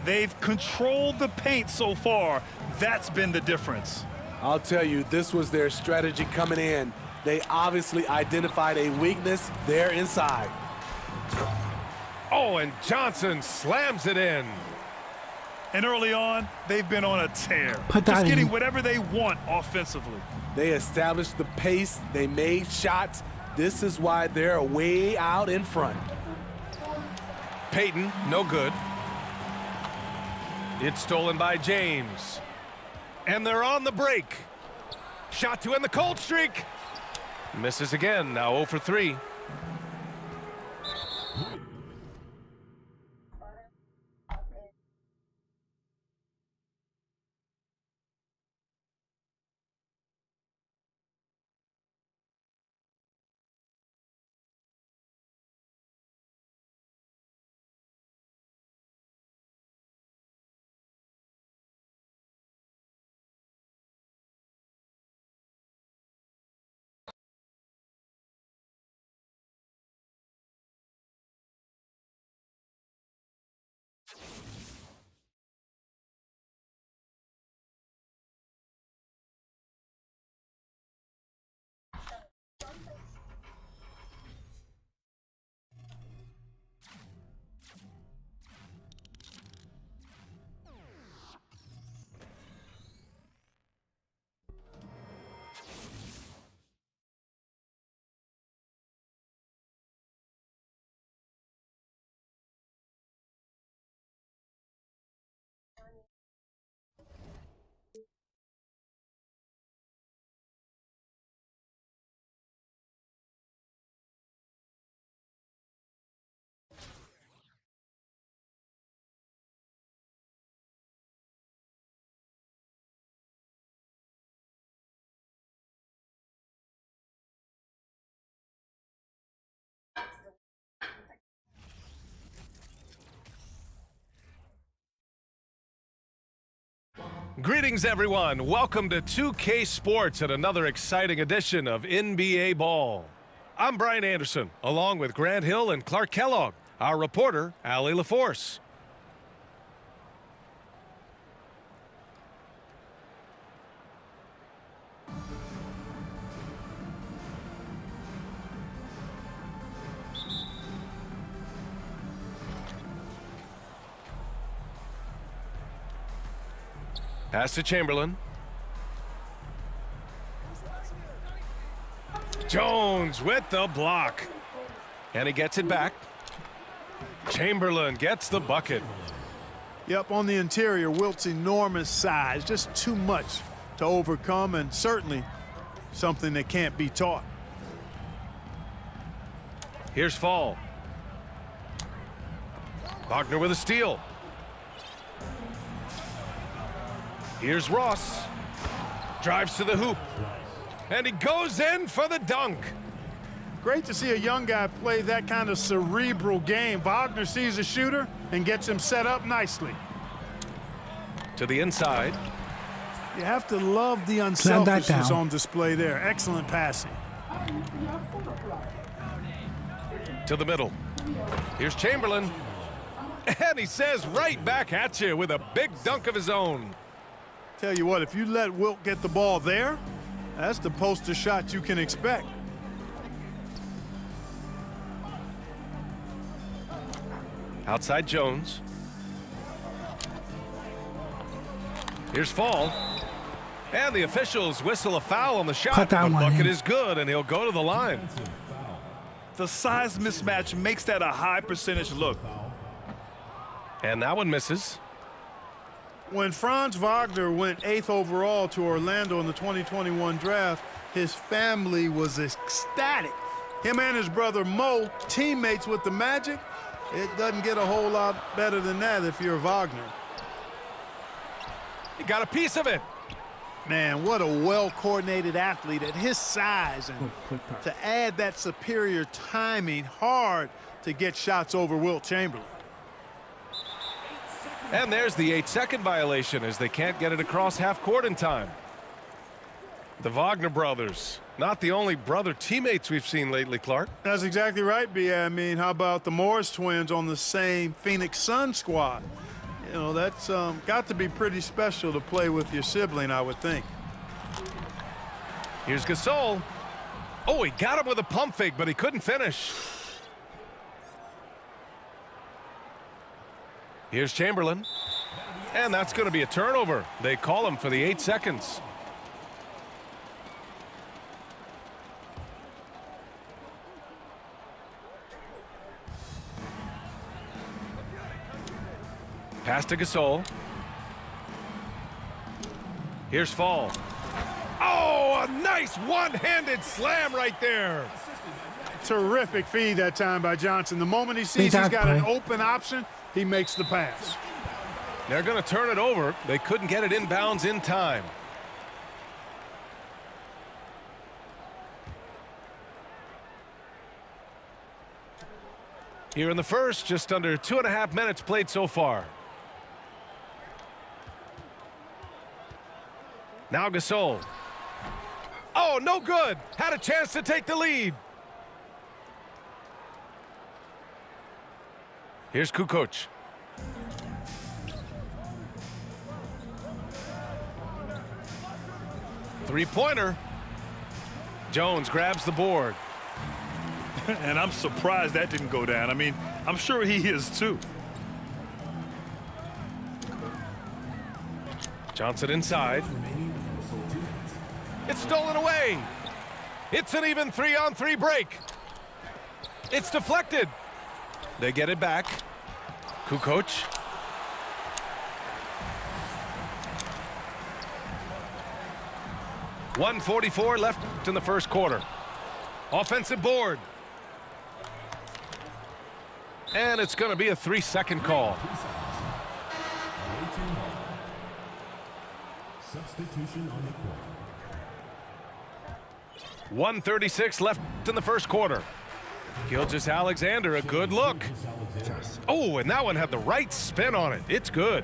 They've controlled the paint so far. That's been the difference. I'll tell you, this was their strategy coming in. They obviously identified a weakness there inside. Oh, and Johnson slams it in. And early on, they've been on a tear. Put that Just getting in. whatever they want offensively. They established the pace. They made shots. This is why they're way out in front. Payton, no good. It's stolen by James. And they're on the break. Shot to end the cold streak. Misses again, now 0 for 3. Greetings, everyone. Welcome to 2K Sports and another exciting edition of NBA Ball. I'm Brian Anderson, along with Grant Hill and Clark Kellogg, our reporter, Allie LaForce. Pass to Chamberlain. Jones with the block. And he gets it back. Chamberlain gets the bucket. Yep, on the interior, Wilt's enormous size, just too much to overcome, and certainly something that can't be taught. Here's Fall. Wagner with a steal. Here's Ross. Drives to the hoop. And he goes in for the dunk. Great to see a young guy play that kind of cerebral game. Wagner sees a shooter and gets him set up nicely. To the inside. You have to love the unselfishness on display there. Excellent passing. To the middle. Here's Chamberlain. And he says right back at you with a big dunk of his own. Tell you what, if you let Wilt get the ball there, that's the poster shot you can expect. Outside Jones. Here's Fall. And the officials whistle a foul on the shot. The bucket is good, and he'll go to the line. The size mismatch makes that a high percentage look. And that one misses. When Franz Wagner went 8th overall to Orlando in the 2021 draft, his family was ecstatic. Him and his brother Mo, teammates with the Magic. It doesn't get a whole lot better than that if you're Wagner. He got a piece of it. Man, what a well-coordinated athlete at his size. And to add that superior timing, hard to get shots over Wilt Chamberlain. And there's the 8-second violation as they can't get it across half court in time. The Wagner brothers, not the only brother teammates we've seen lately, Clark. That's exactly right, B. I mean, how about the Morris twins on the same Phoenix Sun squad? You know, that's got to be pretty special to play with your sibling, I would think. Here's Gasol. Oh, he got him with a pump fake, but he couldn't finish. Here's Chamberlain. And that's going to be a turnover. They call him for the 8 seconds. Pass to Gasol. Here's Fall. Oh, a nice one-handed slam right there. Terrific feed that time by Johnson. The moment he sees he's got an open option, he makes the pass. They're going to turn it over. They couldn't get it inbounds in time. Here in the first, just under 2.5 minutes played so far. Now Gasol. Oh, no good. Had a chance to take the lead. Here's Kukoc. Three-pointer. Jones grabs the board. And I'm surprised that didn't go down. I mean, I'm sure he is too. Johnson inside. It's stolen away. It's an even 3-on-3 break. It's deflected. They get it back. Kukoc. .144 left in the first quarter. Offensive board. And it's going to be a 3-second call. Substitution on the court. 1:36 left in the first quarter. Gilgeous-Alexander, a good look. Oh, and that one had the right spin on it. It's good.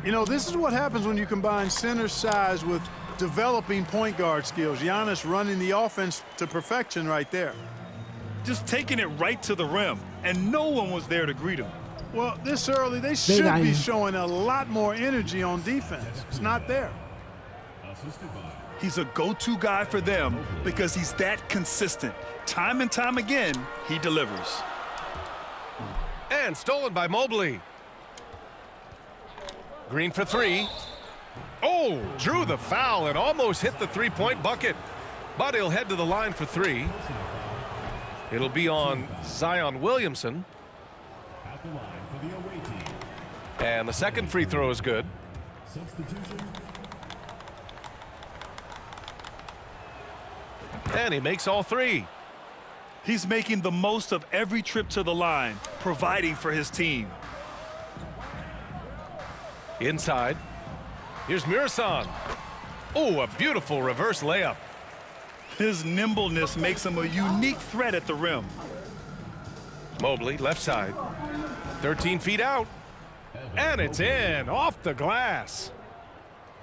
You know, this is what happens when you combine center size with developing point guard skills. Giannis running the offense to perfection right there. Just taking it right to the rim, and no one was there to greet him. Well, this early, they should be showing a lot more energy on defense. It's not there. He's a go-to guy for them because he's that consistent. Time and time again, he delivers. And stolen by Mobley. Green for three. Oh, drew the foul and almost hit the three-point bucket. But he'll head to the line for three. It'll be on Zion Williamson. At the line for the away team. And the second free throw is good. Substitution. And he makes all three. He's making the most of every trip to the line, providing for his team. Inside. Here's Murasan. Oh, a beautiful reverse layup. His nimbleness makes him a unique threat at the rim. Mobley, left side. 13 feet out. And it's in, off the glass.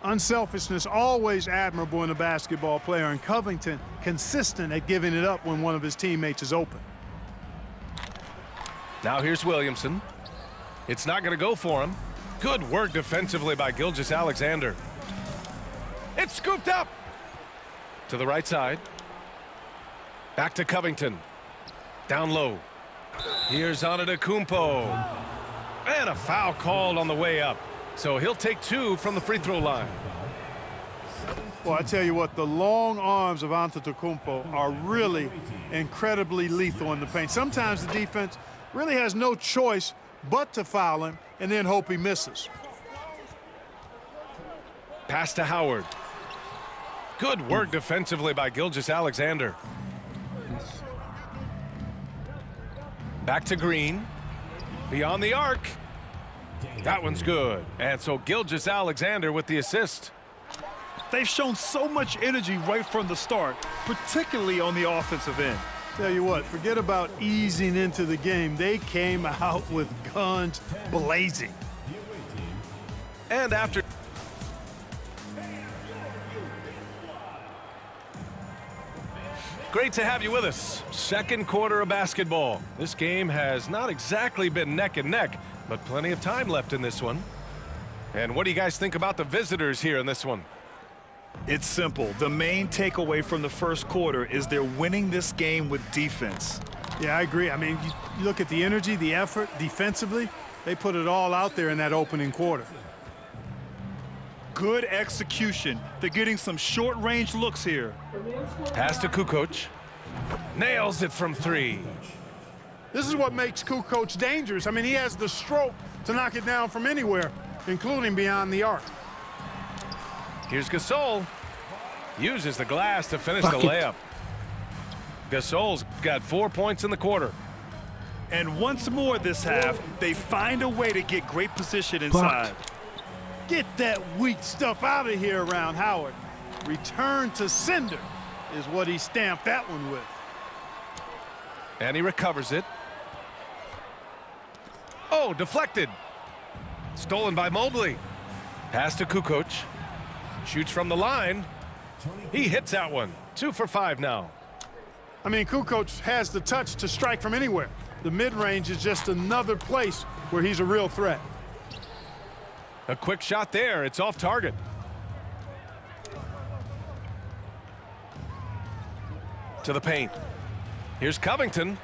Unselfishness always admirable in a basketball player, and Covington consistent at giving it up when one of his teammates is open. Now here's Williamson. It's not going to go for him. Good work defensively by Gilgeous-Alexander. It's scooped up. To the right side. Back to Covington. Down low. Here's Antetokounmpo. And a foul called on the way up. So he'll take two from the free throw line. Well, I tell you what, the long arms of Antetokounmpo are really incredibly lethal in the paint. Sometimes the defense really has no choice but to foul him and then hope he misses. Pass to Howard. Good work defensively by Gilgeous-Alexander. Back to Green. Beyond the arc. That one's good. And so Gilgeous-Alexander with the assist. They've shown so much energy right from the start, particularly on the offensive end. Tell you what, forget about easing into the game. They came out with guns blazing. And after great to have you with us. Second quarter of basketball. This game has not exactly been neck and neck, but plenty of time left in this one. And what do you guys think about the visitors here in this one? It's simple. The main takeaway from the first quarter is they're winning this game with defense. Yeah, I agree. I mean, you look at the energy, the effort defensively, they put it all out there in that opening quarter. Good execution. They're getting some short-range looks here. Pass to Kukoc. Nails it from three. This is what makes Kukoc dangerous. I mean, he has the stroke to knock it down from anywhere, including beyond the arc. Here's Gasol. Uses the glass to finish the layup. Gasol's got 4 points in the quarter. And once more this half, they find a way to get great position inside. Get that weak stuff out of here around Howard. Return to sender is what he stamped that one with. And he recovers it. Oh, deflected. Stolen by Mobley. Pass to Kukoc. Shoots from the line. He hits that one. 2 for 5 now. I mean, Kukoc has the touch to strike from anywhere. The mid-range is just another place where he's a real threat. A quick shot there. It's off target. To the paint. Here's Covington.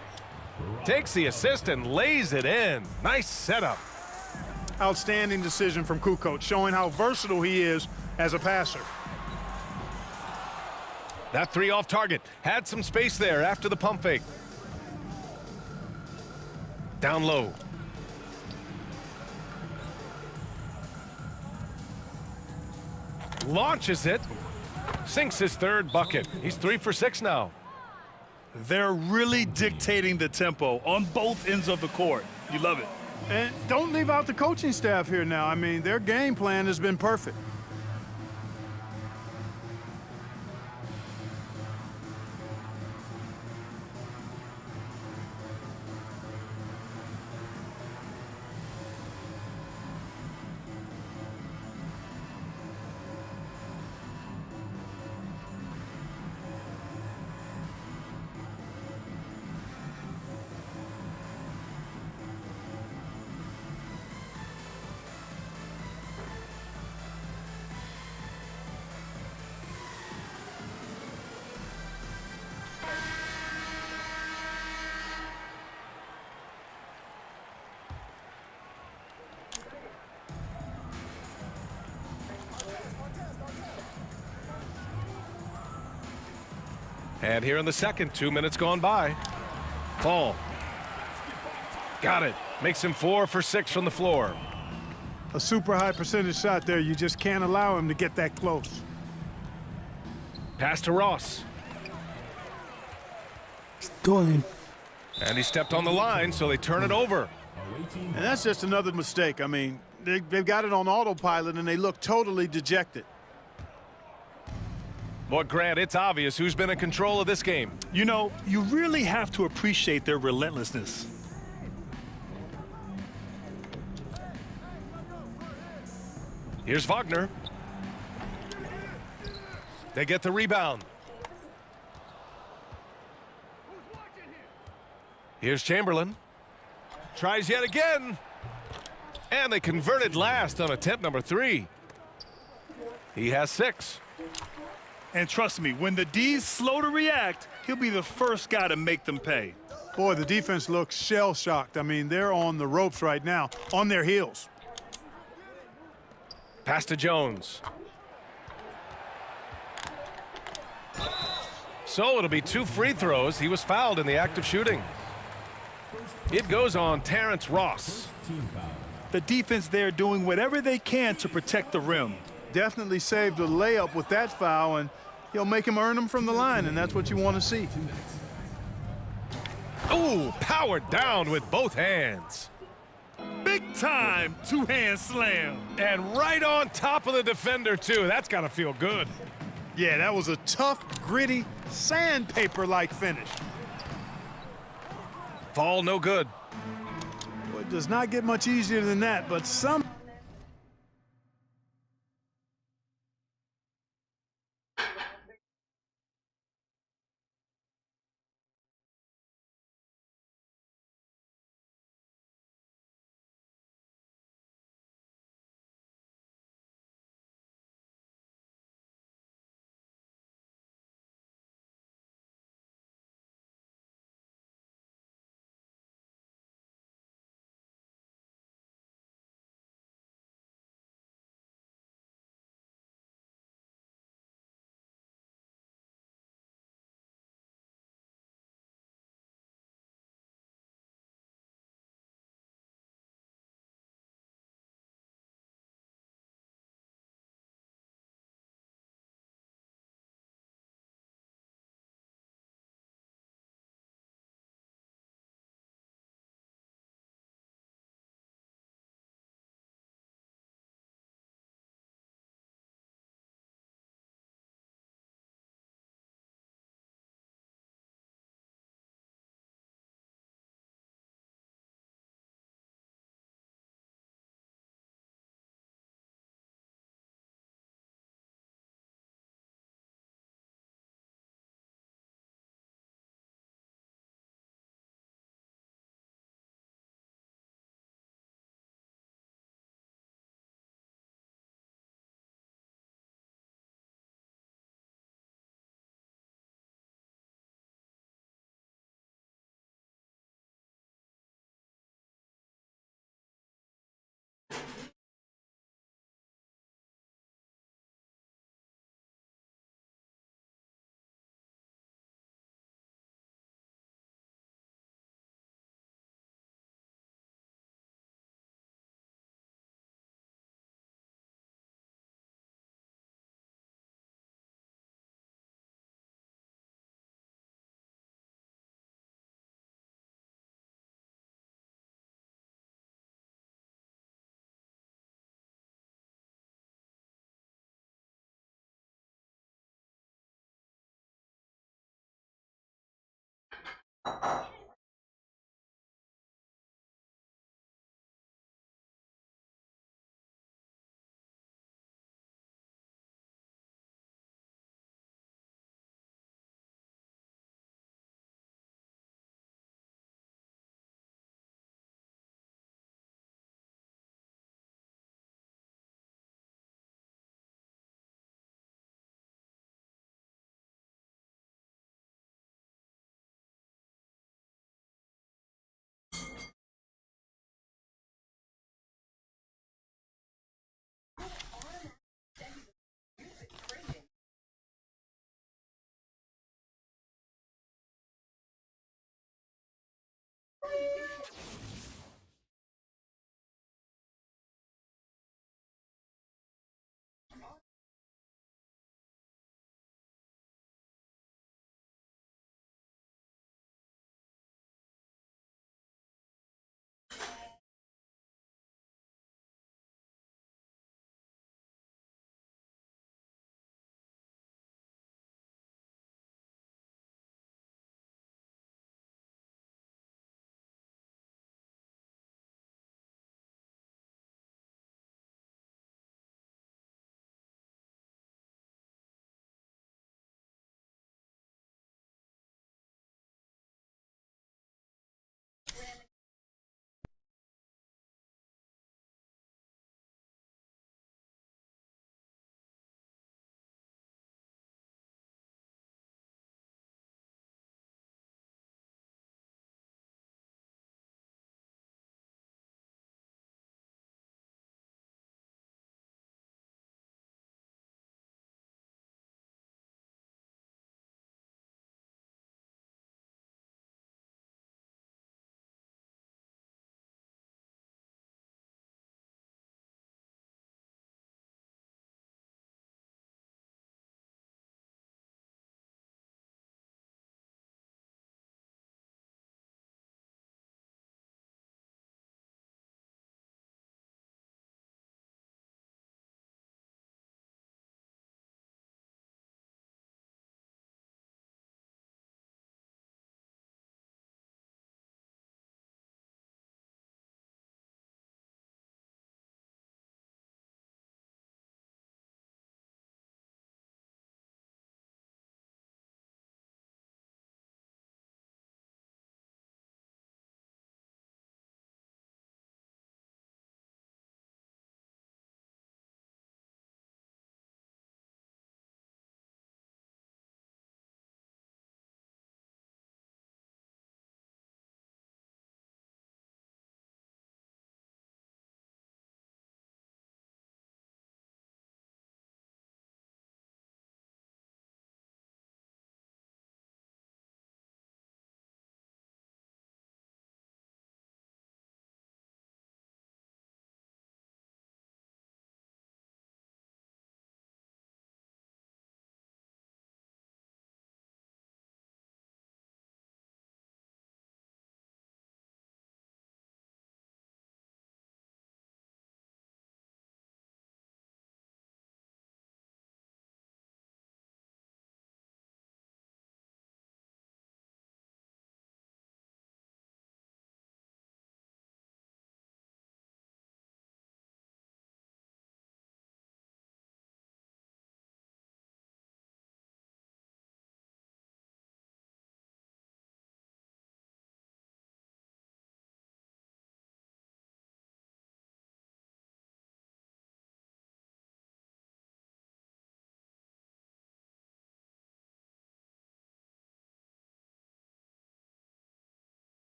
Takes the assist and lays it in. Nice setup. Outstanding decision from Kukoc, showing how versatile he is as a passer. That three off target. Had some space there after the pump fake. Down low. Launches it. Sinks his third bucket. He's 3 for 6 now. They're really dictating the tempo on both ends of the court. You love it. And don't leave out the coaching staff here now. I mean, their game plan has been perfect. And here in the second, 2 minutes gone by. Fall. Got it. Makes him 4 for 6 from the floor. A super high percentage shot there. You just can't allow him to get that close. Pass to Ross. Doing. And he stepped on the line, so they turn it over. And that's just another mistake. I mean, they've got it on autopilot, and they look totally dejected. Boy, Grant, it's obvious who's been in control of this game. You know, you really have to appreciate their relentlessness. Here's Wagner. They get the rebound. Here's Chamberlain. Tries yet again. And they converted last on attempt number 3. He has 6. And trust me, when the D's slow to react, he'll be the first guy to make them pay. Boy, the defense looks shell-shocked. I mean, they're on the ropes right now, on their heels. Pass to Jones. So it'll be 2 free throws. He was fouled in the act of shooting. It goes on Terrence Ross. The defense there doing whatever they can to protect the rim. Definitely saved a layup with that foul, and he'll make him earn them from the line, and that's what you want to see. Ooh, powered down with both hands. Big time two-hand slam. And right on top of the defender, too. That's got to feel good. Yeah, that was a tough, gritty, sandpaper-like finish. Fall no good. Well, it does not get much easier than that, but some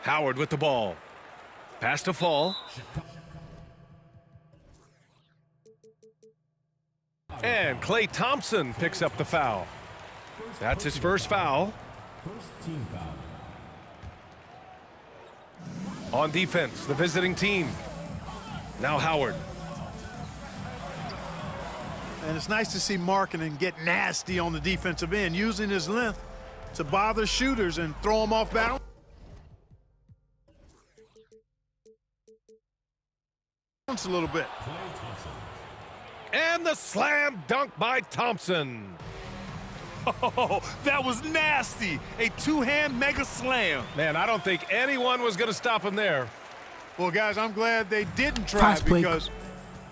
Howard with the ball. Pass to Fall. And Klay Thompson picks up the foul. That's his first foul. First team foul. On defense, the visiting team. Now Howard. And it's nice to see Markkanen get nasty on the defensive end, using his length to bother shooters and throw them off balance a little bit. And the slam dunk by Thompson. Oh, that was nasty. A two-hand mega slam. Man, I don't think anyone was going to stop him there. Well, guys, I'm glad they didn't try Fast break. because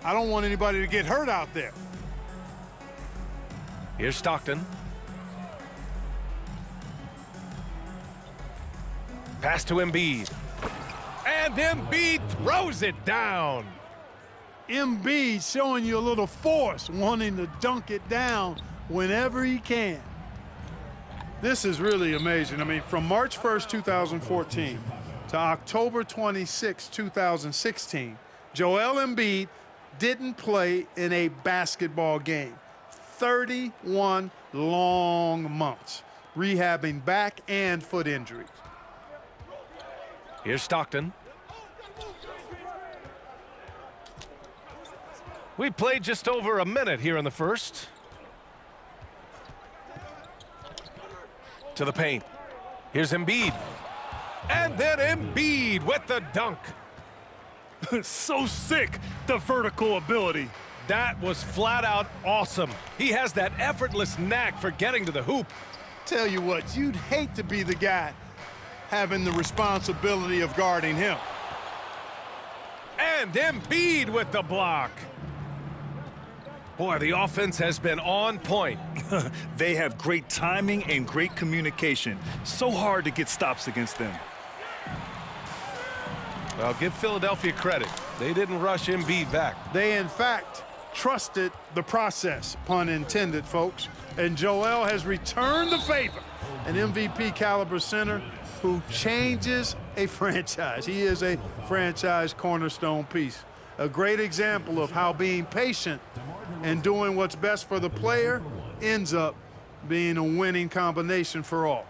I don't want anybody to get hurt out there. Here's Stockton. Pass to Embiid. And Embiid throws it down. Embiid showing you a little force, wanting to dunk it down whenever he can. This is really amazing. I mean, from March 1st, 2014 to October 26, 2016, Joel Embiid didn't play in a basketball game. 31 long months, rehabbing back and foot injuries. Here's Stockton. We played just over a minute here in the first. To the paint. Here's Embiid. And then Embiid with the dunk. So sick, the vertical ability. That was flat out awesome. He has that effortless knack for getting to the hoop. Tell you what, you'd hate to be the guy having the responsibility of guarding him. And Embiid with the block. Boy, the offense has been on point. They have great timing and great communication. So hard to get stops against them. Well, give Philadelphia credit. They didn't rush Embiid back. They, in fact, trusted the process, pun intended, folks. And Joel has returned the favor. An MVP caliber center who changes a franchise. He is a franchise cornerstone piece. A great example of how being patient and doing what's best for the player ends up being a winning combination for all.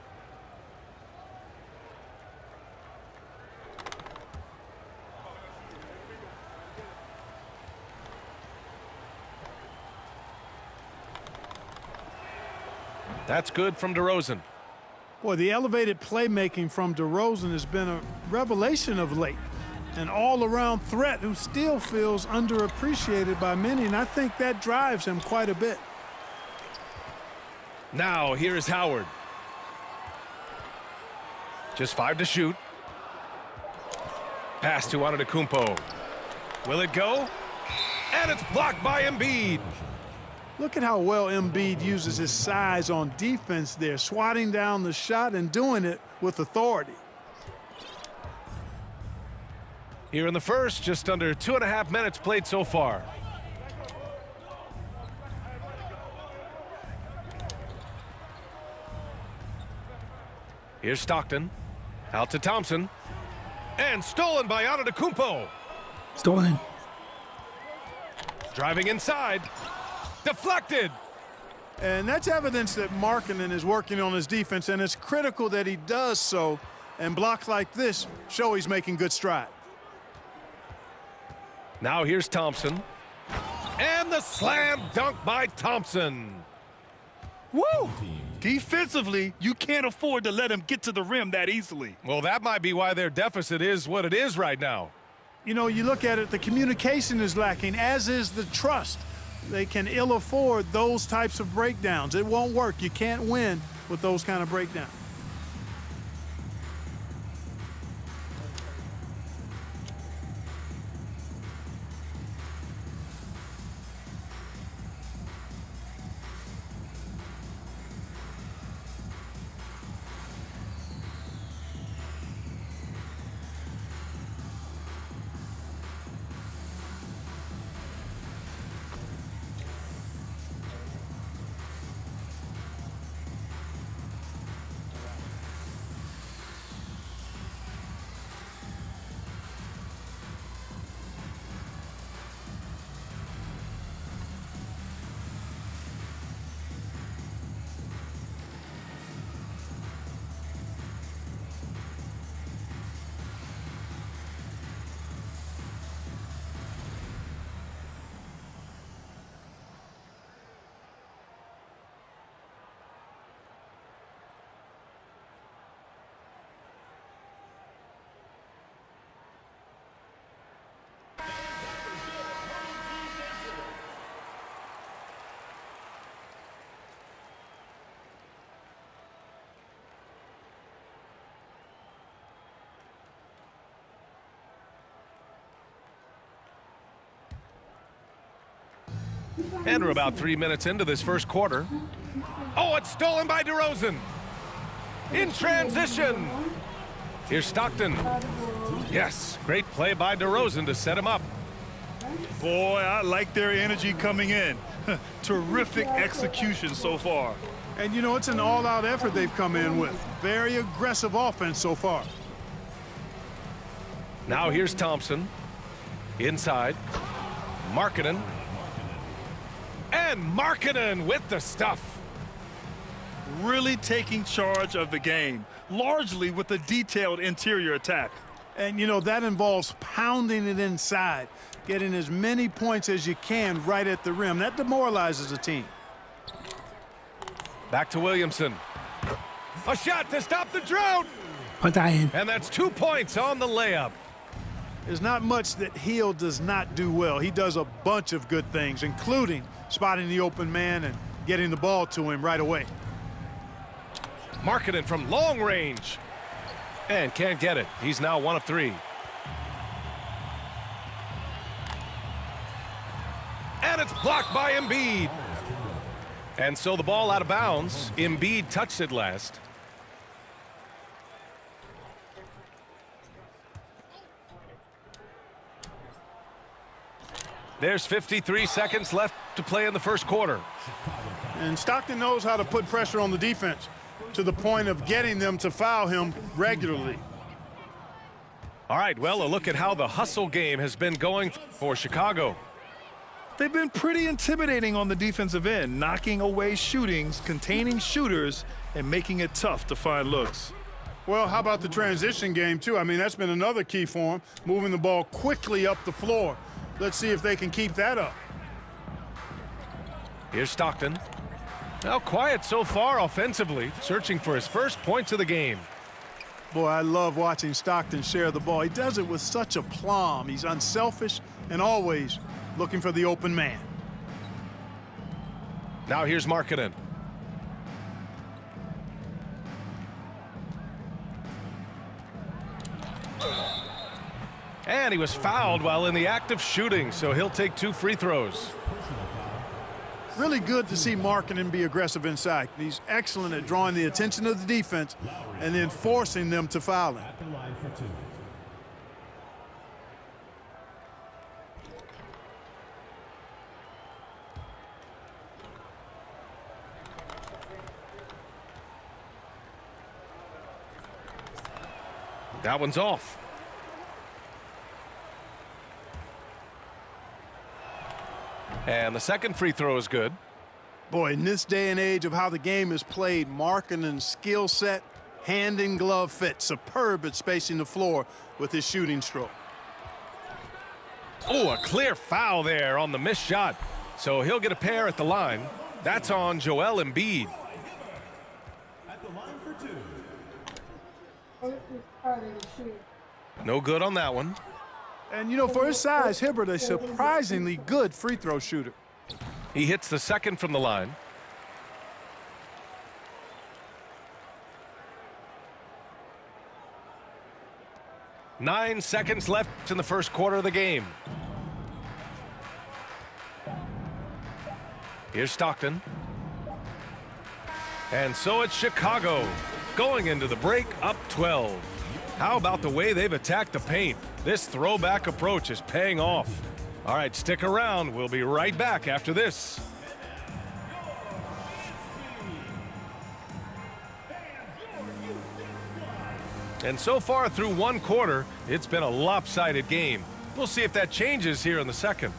That's good from DeRozan. Boy, the elevated playmaking from DeRozan has been a revelation of late. An all-around threat who still feels underappreciated by many, and I think that drives him quite a bit. Now, here is Howard. Just 5 to shoot. Pass to Antetokounmpo. Will it go? And it's blocked by Embiid. Look at how well Embiid uses his size on defense there, swatting down the shot and doing it with authority. Here in the first, just under 2.5 minutes played so far. Here's Stockton. Out to Thompson. And stolen by Antetokounmpo. Stolen. Driving inside. Deflected. And that's evidence that Markkanen is working on his defense, and it's critical that he does so. And blocks like this show he's making good stride. Now here's Thompson. And the slam dunk by Thompson. Woo! Defensively, you can't afford to let him get to the rim that easily. Well, that might be why their deficit is what it is right now. You know, you look at it, the communication is lacking, as is the trust. They can ill afford those types of breakdowns. It won't work. You can't win with those kind of breakdowns. And we're about 3 minutes into this first quarter. Oh, it's stolen by DeRozan. In transition. Here's Stockton. Yes, great play by DeRozan to set him up. Boy, I like their energy coming in. Terrific execution so far. And, you know, it's an all-out effort they've come in with. Very aggressive offense so far. Now here's Thompson. Inside. Markkanen. And Markkanen with the stuff. Really taking charge of the game, largely with a detailed interior attack. And, you know, that involves pounding it inside, getting as many points as you can right at the rim. That demoralizes a team. Back to Williamson. A shot to stop the drought. พอใจเห็น And that's 2 points on the layup. There's not much that Hill does not do well. He does a bunch of good things, including spotting the open man and getting the ball to him right away. Markkanen from long range. And can't get it. He's now 1 of 3. And it's blocked by Embiid. And so the ball out of bounds. Embiid touched it last. There's 53 seconds left to play in the first quarter. And Stockton knows how to put pressure on the defense to the point of getting them to foul him regularly. All right, well, a look at how the hustle game has been going for Chicago. They've been pretty intimidating on the defensive end, knocking away shootings, containing shooters, and making it tough to find looks. Well, how about the transition game, too? I mean, that's been another key for him, moving the ball quickly up the floor. Let's see if they can keep that up. Here's Stockton. Now quiet so far offensively, searching for his first points of the game. Boy, I love watching Stockton share the ball. He does it with such aplomb. He's unselfish and always looking for the open man. Now here's Markkanen. And he was fouled while in the act of shooting, so he'll take 2 free throws. Really good to see Markkanen be aggressive inside. He's excellent at drawing the attention of the defense and then forcing them to foul him. At the line for 2. That one's off. And the second free throw is good. Boy, in this day and age of how the game is played, Markkanen's skill set, hand and glove fit, superb at spacing the floor with his shooting stroke. Oh, a clear foul there on the missed shot. So he'll get a pair at the line. That's on Joel Embiid. At the line for 2. No good on that one. And, you know, for his size, Hibbert, a surprisingly good free throw shooter. He hits the second from the line. Nine seconds left in the first quarter of the game. Here's Stockton. And so it's Chicago going into the break up 12. How about the way they've attacked the paint? This throwback approach is paying off. All right, stick around. We'll be right back after this. And so far through 1 quarter, it's been a lopsided game. We'll see if that changes here in the second.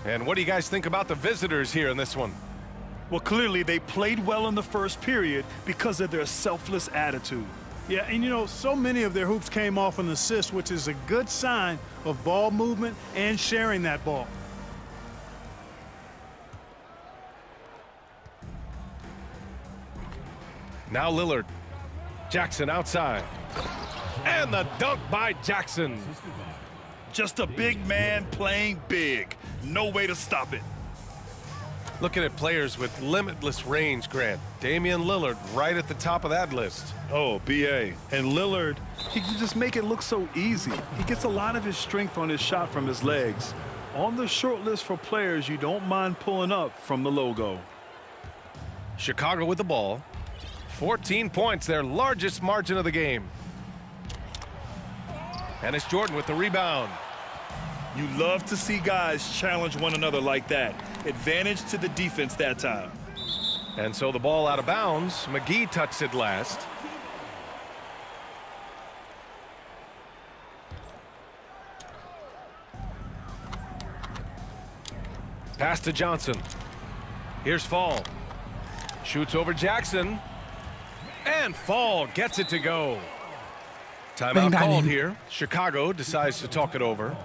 And what do you guys think about the visitors here in this one? Well, clearly they played well in the first period because of their selfless attitude. Yeah, and you know, so many of their hoops came off an assist, which is a good sign of ball movement and sharing that ball. Now Lillard. Jackson outside. And the dunk by Jackson. Just a big man playing big. No way to stop it. Looking at players with limitless range, Grant. Damian Lillard right at the top of that list. Oh, B.A. And Lillard, he can just make it look so easy. He gets a lot of his strength on his shot from his legs. On the short list for players you don't mind pulling up from the logo. Chicago with the ball. 14 points, their largest margin of the game. And it's Jordan with the rebound. You love to see guys challenge one another like that. Advantage to the defense that time. And so the ball out of bounds. McGee touched it last. Pass to Johnson. Here's Fall. Shoots over Jackson. And Fall gets it to go. Timeout called here. Chicago decides to talk it over.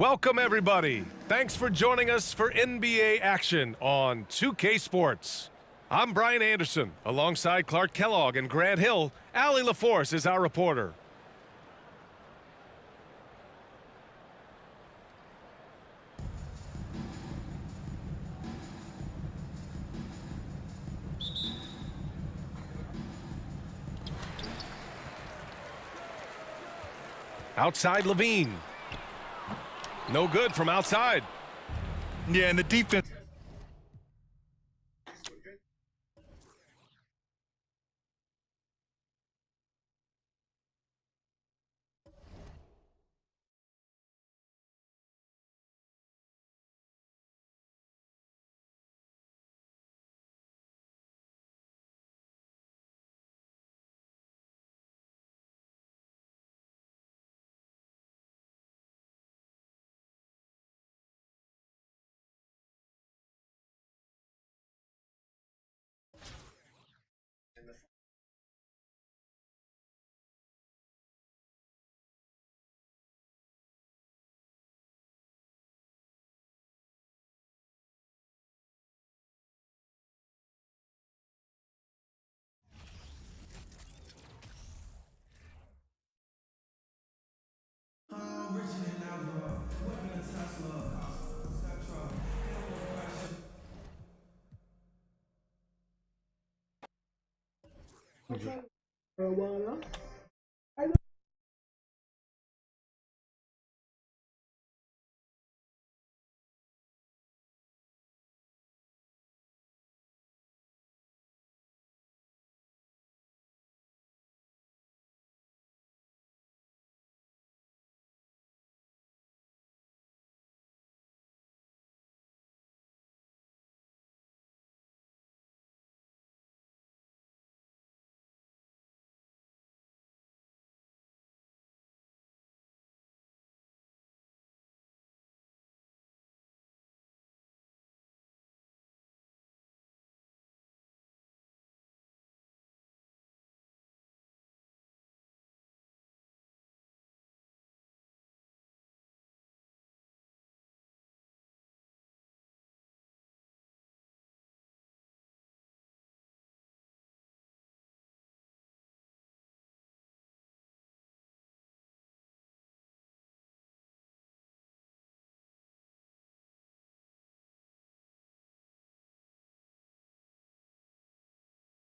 Welcome, everybody. Thanks for joining us for NBA action on 2K Sports. I'm Brian Anderson. Alongside Clark Kellogg and Grant Hill, Allie LaForce is our reporter. Outside Levine. No good from outside. Yeah, and the defense.